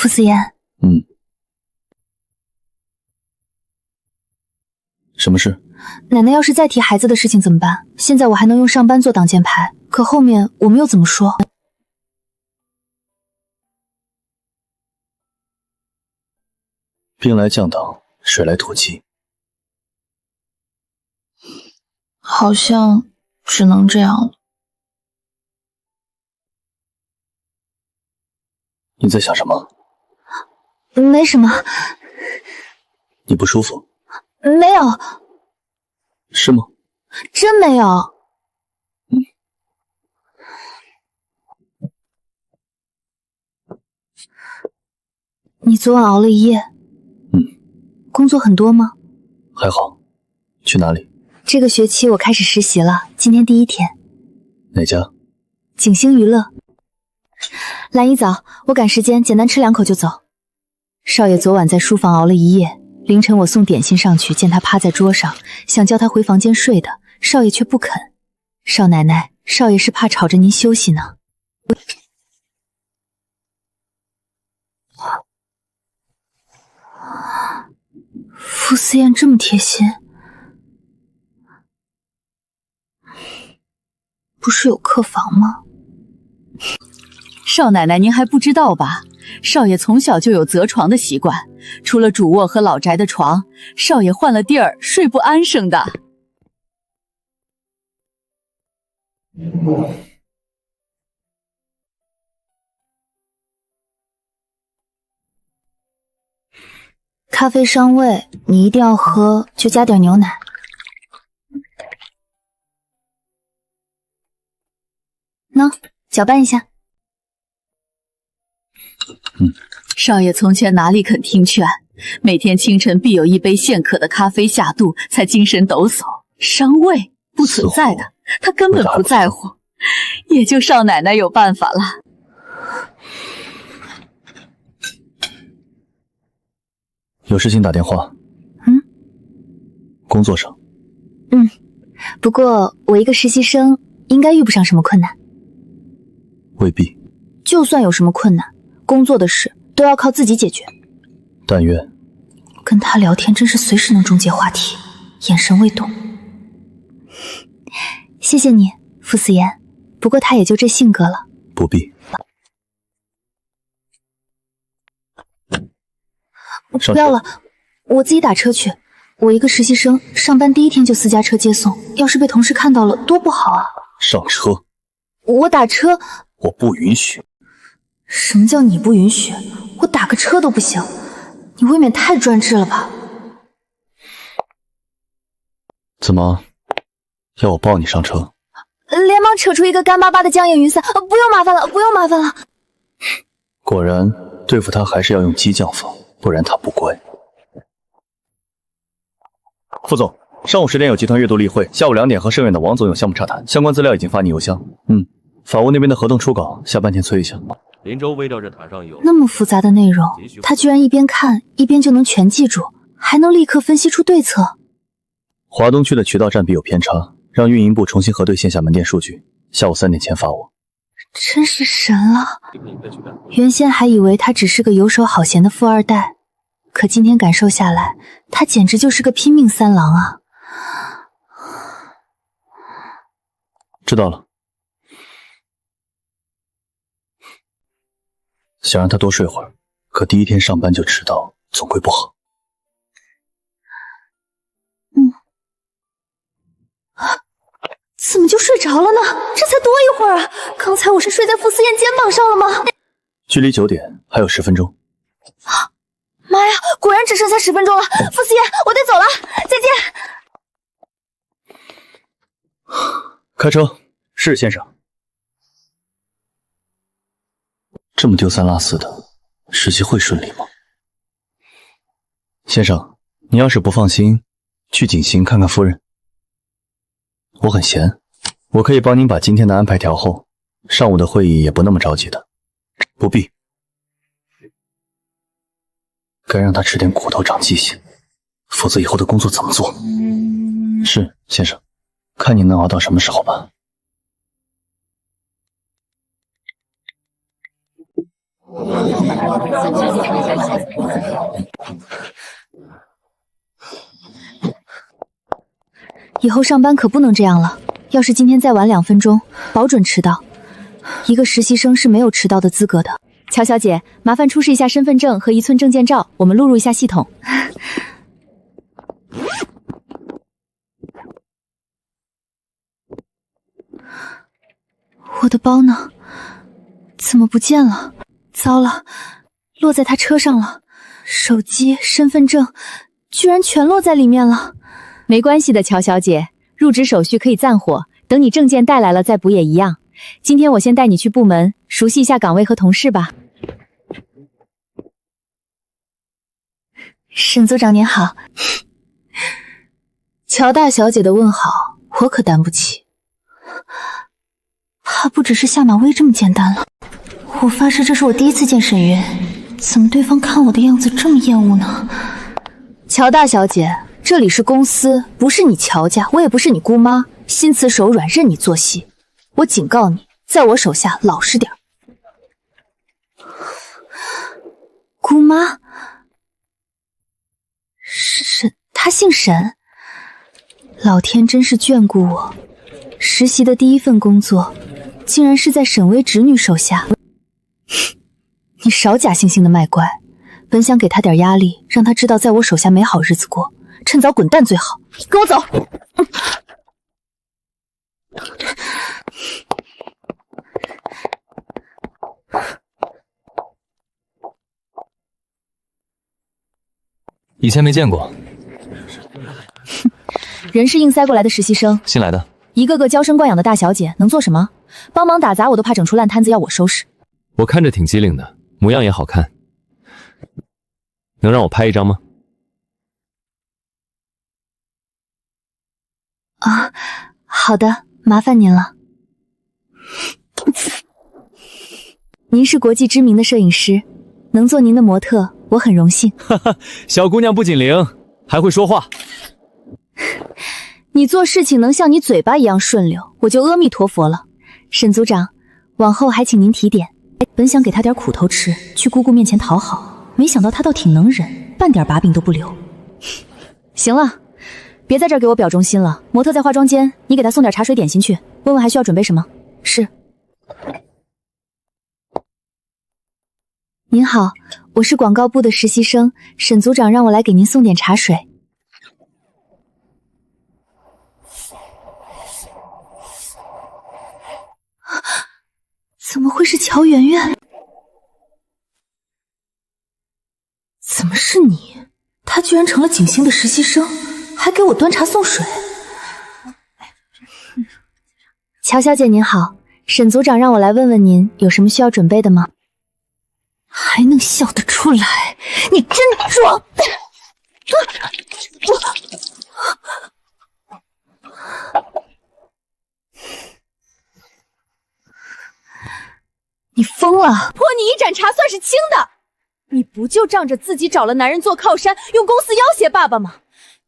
傅思言，什么事？奶奶要是再提孩子的事情怎么办？现在我还能用上班做挡箭牌，可后面我们又怎么说？兵来将挡，水来土弃。好像只能这样了。你在想什么？没什么。你不舒服？没有。是吗？真没有。你昨晚熬了一夜。工作很多吗？还好。去哪里？这个学期我开始实习了，今天第1天。哪家？景星娱乐。蓝一早，我赶时间，简单吃2口就走。少爷昨晚在书房熬了一夜，凌晨我送点心上去，见他趴在桌上，想叫他回房间睡的，少爷却不肯。少奶奶，少爷是怕吵着您休息呢。傅思燕这么贴心，不是有客房吗？少奶奶，您还不知道吧？少爷从小就有择床的习惯，除了主卧和老宅的床，少爷换了地儿睡不安生的。咖啡伤胃，你一定要喝，就加点牛奶。喏，搅拌一下。少爷从前哪里肯听劝，每天清晨必有一杯现渴的咖啡下肚，才精神抖擞。伤胃不存在的，他根本不在乎，也就少奶奶有办法了。有事情打电话。工作上。不过我一个实习生，应该遇不上什么困难。未必。就算有什么困难，工作的事都要靠自己解决。但愿。跟他聊天真是随时能终结话题，眼神未动。谢谢你，傅思言。不过他也就这性格了。不必。不要了，我自己打车去。我一个实习生，上班第1天就私家车接送，要是被同事看到了，多不好啊！上车。我打车。我不允许。什么叫你不允许？我打个车都不行，你未免太专制了吧？怎么，要我抱你上车？连忙扯出一个干巴巴的僵硬雨伞，不用麻烦了，不用麻烦了。果然，对付他还是要用激将法，不然他不乖。副总，上午10点有集团月度例会，下午2点和盛远的王总有项目洽谈，相关资料已经发你邮箱。法务那边的合同初稿，下半天催一下。林州微调这台上有那么复杂的内容，他居然一边看一边就能全记住，还能立刻分析出对策。华东区的渠道占比有偏差，让运营部重新核对线下门店数据，下午3点前发我。真是神了！原先还以为他只是个游手好闲的富二代，可今天感受下来，他简直就是个拼命三郎啊！知道了。想让他多睡会儿，可第1天上班就迟到，总归不好。怎么就睡着了呢？这才多一会儿啊！刚才我是睡在傅思燕肩膀上了吗？距离9点还有10分钟。妈呀，果然只剩下10分钟了！傅思燕，我得走了，再见。开车。是，先生。这么丢三落四的，实习会顺利吗？先生，你要是不放心，去景行看看夫人。我很闲，我可以帮您把今天的安排调后，上午的会议也不那么着急的。不必。该让他吃点苦头长记性，否则以后的工作怎么做？是，先生，看你能熬到什么时候吧。以后上班可不能这样了，要是今天再晚2分钟，保准迟到。一个实习生是没有迟到的资格的。乔小姐，麻烦出示一下身份证和1寸证件照，我们录入一下系统。我的包呢？怎么不见了？糟了，落在他车上了。手机、身份证居然全落在里面了。没关系的，乔小姐，入职手续可以暂缓，等你证件带来了再补也一样。今天我先带你去部门，熟悉一下岗位和同事吧。沈组长您好。乔大小姐的问好，我可担不起。怕不只是下马威这么简单了。我发誓这是我第一次见沈云，怎么对方看我的样子这么厌恶呢？乔大小姐，这里是公司，不是你乔家，我也不是你姑妈，心慈手软任你做戏。我警告你，在我手下老实点。姑妈？沈，她姓沈。老天真是眷顾我，实习的第1份工作竟然是在沈威侄女手下。你少假惺惺的卖乖，本想给她点压力，让她知道在我手下没好日子过，趁早滚蛋最好。跟我走。以前没见过。人是硬塞过来的实习生，新来的。一个个娇生惯养的大小姐能做什么？帮忙打杂我都怕整出烂摊子要我收拾。我看着挺机灵的，模样也好看。能让我拍一张吗？啊，好的，麻烦您了。您是国际知名的摄影师，能做您的模特，我很荣幸。哈哈，小姑娘不仅灵，还会说话。你做事情能像你嘴巴一样顺溜，我就阿弥陀佛了。沈组长，往后还请您提点。本想给他点苦头吃，去姑姑面前讨好，没想到他倒挺能忍，半点把柄都不留。行了，别在这儿给我表忠心了。模特在化妆间，你给他送点茶水点心去，问问还需要准备什么。是。您好，我是广告部的实习生，沈组长让我来给您送点茶水。怎么会是乔圆圆？怎么是你？她居然成了景星的实习生，还给我端茶送水。乔小姐您好，沈组长让我来问问您有什么需要准备的吗？还能笑得出来？你真装！你疯了！泼你一盏茶算是轻的，你不就仗着自己找了男人做靠山，用公司要挟爸爸吗？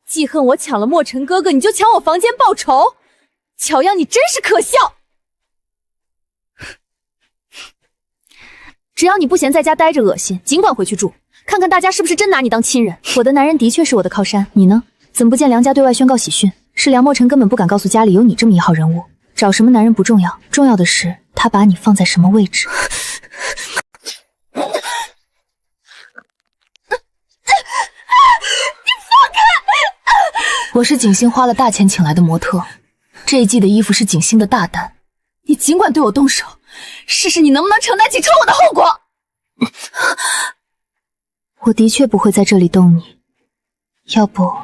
记恨我抢了墨尘哥哥，你就抢我房间报仇？乔阳，你真是可笑！只要你不嫌在家待着恶心，尽管回去住，看看大家是不是真拿你当亲人。我的男人的确是我的靠山，你呢？怎么不见梁家对外宣告喜讯？是梁墨尘根本不敢告诉家里有你这么一号人物。找什么男人不重要，重要的是他把你放在什么位置。你放开！我是景星花了大钱请来的模特，这一季的衣服是景星的大单。你尽管对我动手，试试你能不能承担起抽我的后果。我的确不会在这里动你，要不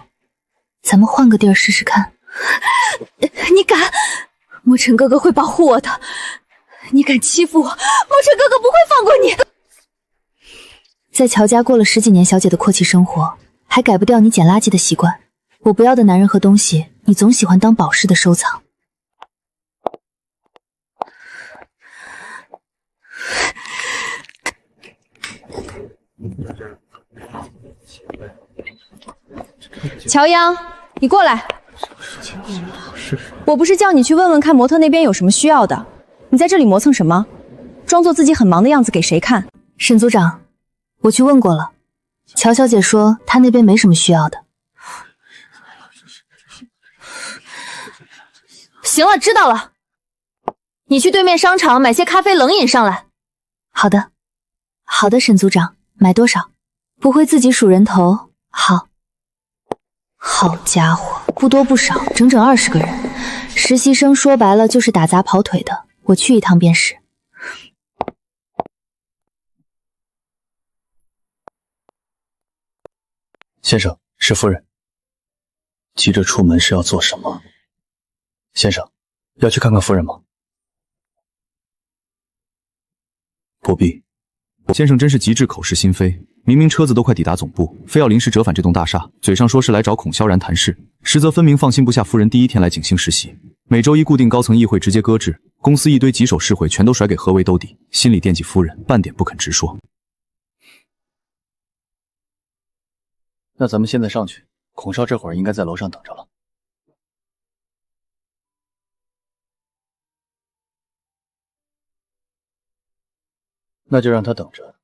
咱们换个地儿试试看。你敢？墨尘哥哥会保护我的，你敢欺负我，墨尘哥哥不会放过你。在乔家过了10几年小姐的阔气生活，还改不掉你捡垃圾的习惯。我不要的男人和东西，你总喜欢当宝饰的收藏。乔央，你过来。我不是叫你去问问看模特那边有什么需要的，你在这里磨蹭什么？装作自己很忙的样子给谁看？沈组长，我去问过了，乔小姐说她那边没什么需要的。行了，知道了。你去对面商场买些咖啡冷饮上来。好的，好的，沈组长，买多少？不会自己数人头。好。好家伙，不多不少，整整20个人。实习生说白了就是打杂跑腿的，我去一趟便是。先生，是夫人。急着出门是要做什么？先生，要去看看夫人吗？不必。先生真是极致口是心非，明明车子都快抵达总部，非要临时折返这栋大厦，嘴上说是来找孔萧然谈事，实则分明放心不下夫人第1天来景星实习。每周一固定高层议会直接搁置，公司一堆棘手事会全都甩给何为兜底，心里惦记夫人，半点不肯直说。那咱们现在上去，孔少这会儿应该在楼上等着了。那就让他等着。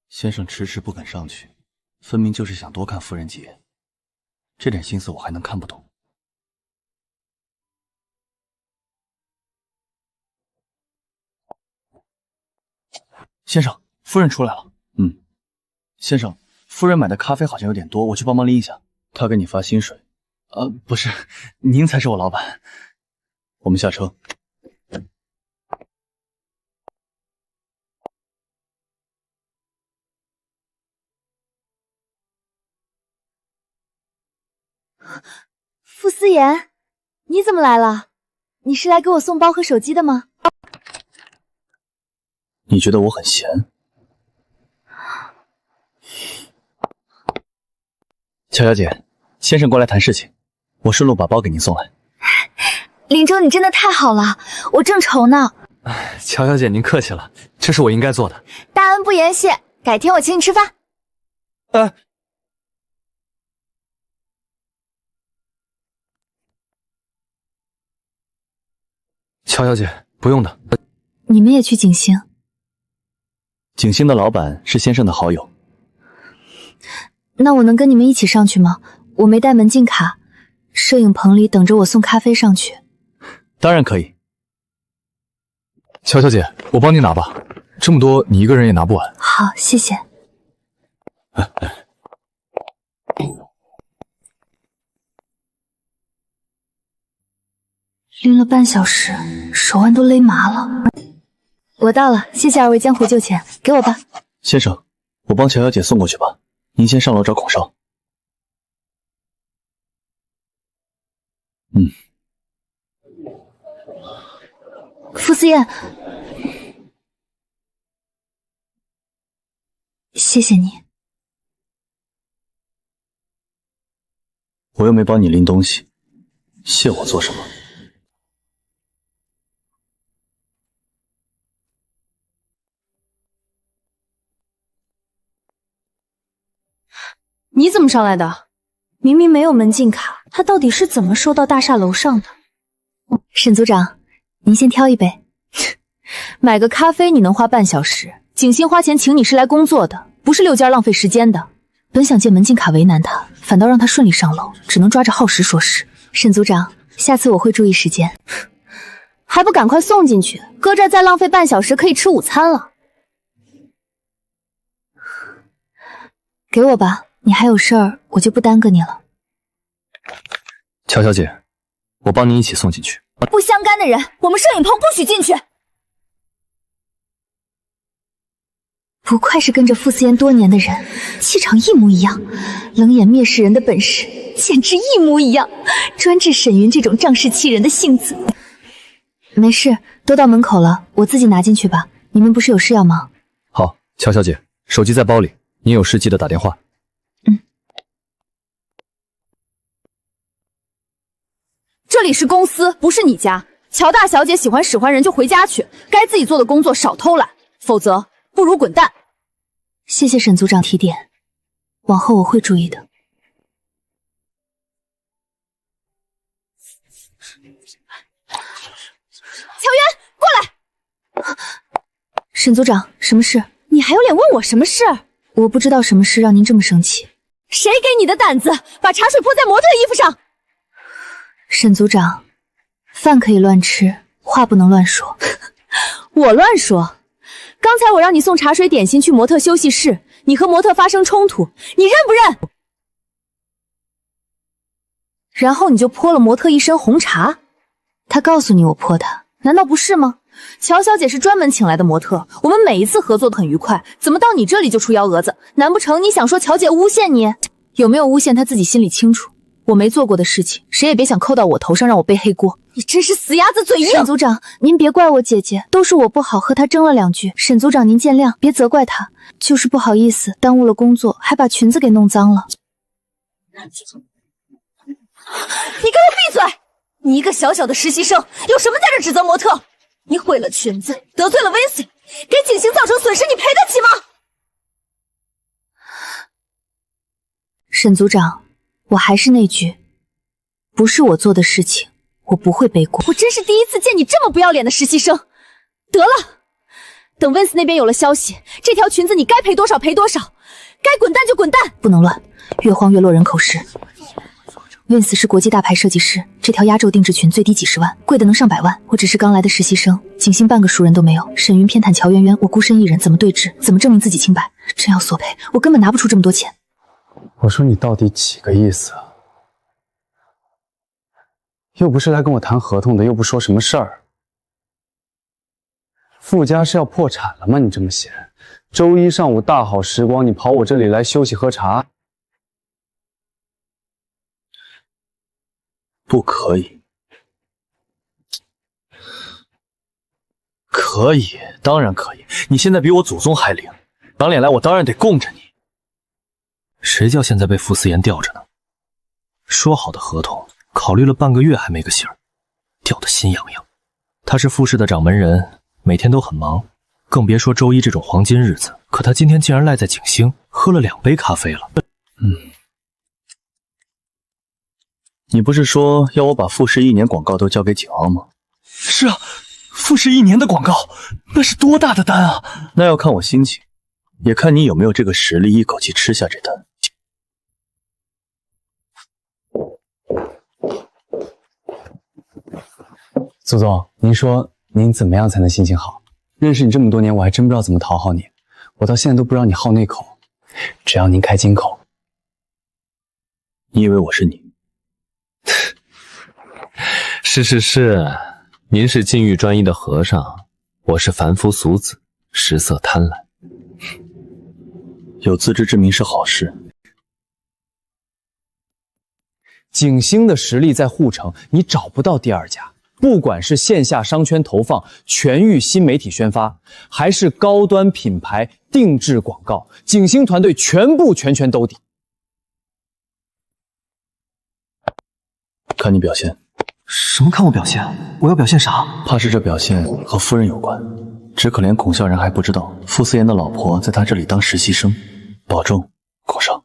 先生迟迟不肯上去，分明就是想多看夫人几眼。这点心思我还能看不懂？先生，夫人出来了。先生，夫人买的咖啡好像有点多，我去帮忙拎一下。他给你发薪水？不是，您才是我老板。我们下车。傅思妍，你怎么来了？你是来给我送包和手机的吗？你觉得我很闲？乔小姐，先生过来谈事情，我顺路把包给您送来。林州，你真的太好了，我正愁呢。乔小姐，您客气了，这是我应该做的。大恩不言谢，改天我请你吃饭。乔小姐，不用的。你们也去景星？景星的老板是先生的好友。那我能跟你们一起上去吗？我没带门禁卡，摄影棚里等着我送咖啡上去。当然可以。乔小姐，我帮你拿吧，这么多你一个人也拿不完。好，谢谢。拎了半小时，手腕都勒麻了。我到了，谢谢二位江湖救浅，给我吧。先生，我帮乔小姐送过去吧，您先上楼找孔少。傅思燕，谢谢你。我又没帮你拎东西，谢我做什么？你怎么上来的？明明没有门禁卡，他到底是怎么收到大厦楼上的？沈组长，您先挑一杯。买个咖啡你能花半小时，景星花钱请你是来工作的，不是溜肩浪费时间的。本想借门禁卡为难他，反倒让他顺利上楼，只能抓着耗时说事。沈组长，下次我会注意时间。还不赶快送进去，搁这再浪费半小时可以吃午餐了。给我吧，你还有事儿，我就不耽搁你了。乔小姐，我帮您一起送进去。不相干的人，我们摄影棚不许进去。不愧是跟着傅思妍多年的人，气场一模一样，冷眼蔑视人的本事简直一模一样，专治沈云这种仗势欺人的性子。没事，都到门口了，我自己拿进去吧。你们不是有事要忙？好，乔小姐，手机在包里，您有事记得打电话。这里是公司，不是你家。乔大小姐喜欢使唤人就回家去，该自己做的工作少偷懒，否则不如滚蛋。谢谢沈组长提点，往后我会注意的。乔源，沈组长，什么事？你还有脸问我什么事？我不知道什么事让您这么生气。谁给你的胆子把茶水泼在模特的衣服上？沈组长，饭可以乱吃，话不能乱说。我乱说？刚才我让你送茶水点心去模特休息室，你和模特发生冲突，你认不认？然后你就泼了模特一身红茶。他告诉你我泼他，难道不是吗？乔小姐是专门请来的模特，我们每一次合作都很愉快，怎么到你这里就出幺蛾子？难不成你想说乔姐诬陷你？有没有诬陷她自己心里清楚，我没做过的事情，谁也别想扣到我头上让我背黑锅。你真是死鸭子嘴硬！沈组长，您别怪我姐姐，都是我不好，和她争了2句。沈组长您见谅，别责怪她，就是不好意思，耽误了工作，还把裙子给弄脏了。你给我闭嘴！你一个小小的实习生，有什么在这指责模特？你毁了裙子，得罪了温馨，给景星造成损失，你赔得起吗？沈组长，我还是那句，不是我做的事情，我不会背锅。我真是第一次见你这么不要脸的实习生。得了，等温斯那边有了消息，这条裙子你该赔多少赔多少，该滚蛋就滚蛋。不能乱，越慌越落人口实。温斯是国际大牌设计师，这条压轴定制裙最低几十万，贵的能上100万。我只是刚来的实习生，景星半个熟人都没有。沈云偏袒乔圆圆，我孤身一人，怎么对峙？怎么证明自己清白？真要索赔，我根本拿不出这么多钱。我说你到底几个意思啊？又不是来跟我谈合同的，又不说什么事儿。傅家是要破产了吗？你这么闲，周一上午大好时光，你跑我这里来休息喝茶？不可以。可以，当然可以。你现在比我祖宗还灵，长脸来我当然得供着你。谁叫现在被傅思妍吊着呢？说好的合同，考虑了半个月还没个信儿，吊得心痒痒。他是傅氏的掌门人，每天都很忙，更别说周一这种黄金日子。可他今天竟然赖在景星，喝了2杯咖啡了。你不是说要我把傅氏1年广告都交给景昂吗？是啊，傅氏1年的广告，那是多大的单啊！那要看我心情，也看你有没有这个实力一口气吃下这单。祖宗，您说您怎么样才能心情好？认识你这么多年，我还真不知道怎么讨好你，我到现在都不知道你好那口。只要您开金口。你以为我是你？是，您是禁欲专一的和尚，我是凡夫俗子，食色贪婪。有自知之明是好事。景星的实力在护城，你找不到第二家。不管是线下商圈投放、全域新媒体宣发，还是高端品牌定制广告，景星团队全部拳兜底。看你表现。什么看我表现？我要表现啥？怕是这表现和夫人有关。只可怜孔孝然还不知道，傅思妍的老婆在他这里当实习生。保重，孔少。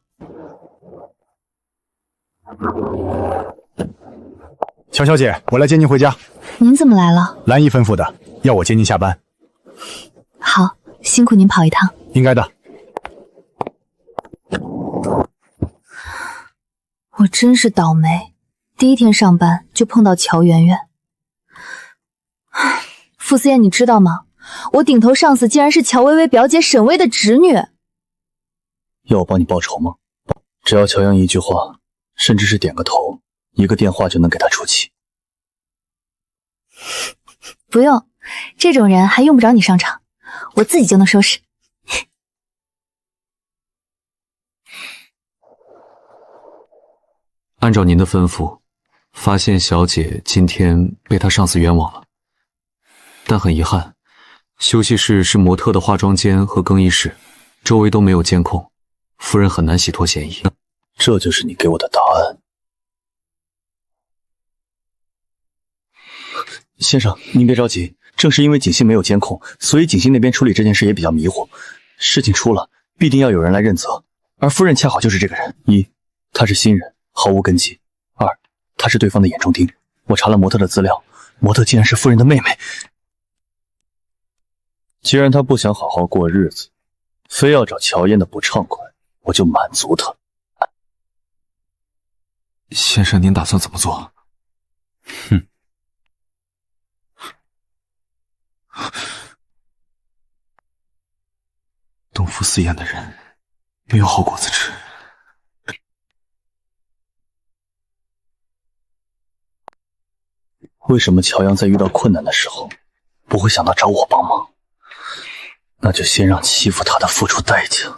乔小姐，我来接您回家。您怎么来了？兰姨吩咐的，要我接您下班。好，辛苦您跑一趟。应该的。我真是倒霉，第1天上班就碰到乔圆圆。傅思妍，你知道吗？我顶头上司竟然是乔薇薇表姐沈薇的侄女。要我帮你报仇吗？只要乔阳一句话，甚至是点个头，一个电话就能给他出气。不用，这种人还用不着你上场，我自己就能收拾。按照您的吩咐，发现小姐今天被她上司冤枉了，但很遗憾，休息室是模特的化妆间和更衣室，周围都没有监控，夫人很难洗脱嫌疑。这就是你给我的答案。先生，您别着急，正是因为景星没有监控，所以景星那边处理这件事也比较迷糊。事情出了，必定要有人来认责，而夫人恰好就是这个人。一，她是新人，毫无根基；二，她是对方的眼中钉。我查了模特的资料，模特竟然是夫人的妹妹。既然他不想好好过日子，非要找乔嫣的不畅快，我就满足他。先生，您打算怎么做？哼，东府四眼的人没有好果子吃。为什么乔阳在遇到困难的时候不会想到找我帮忙？那就先让欺负他的付出代价。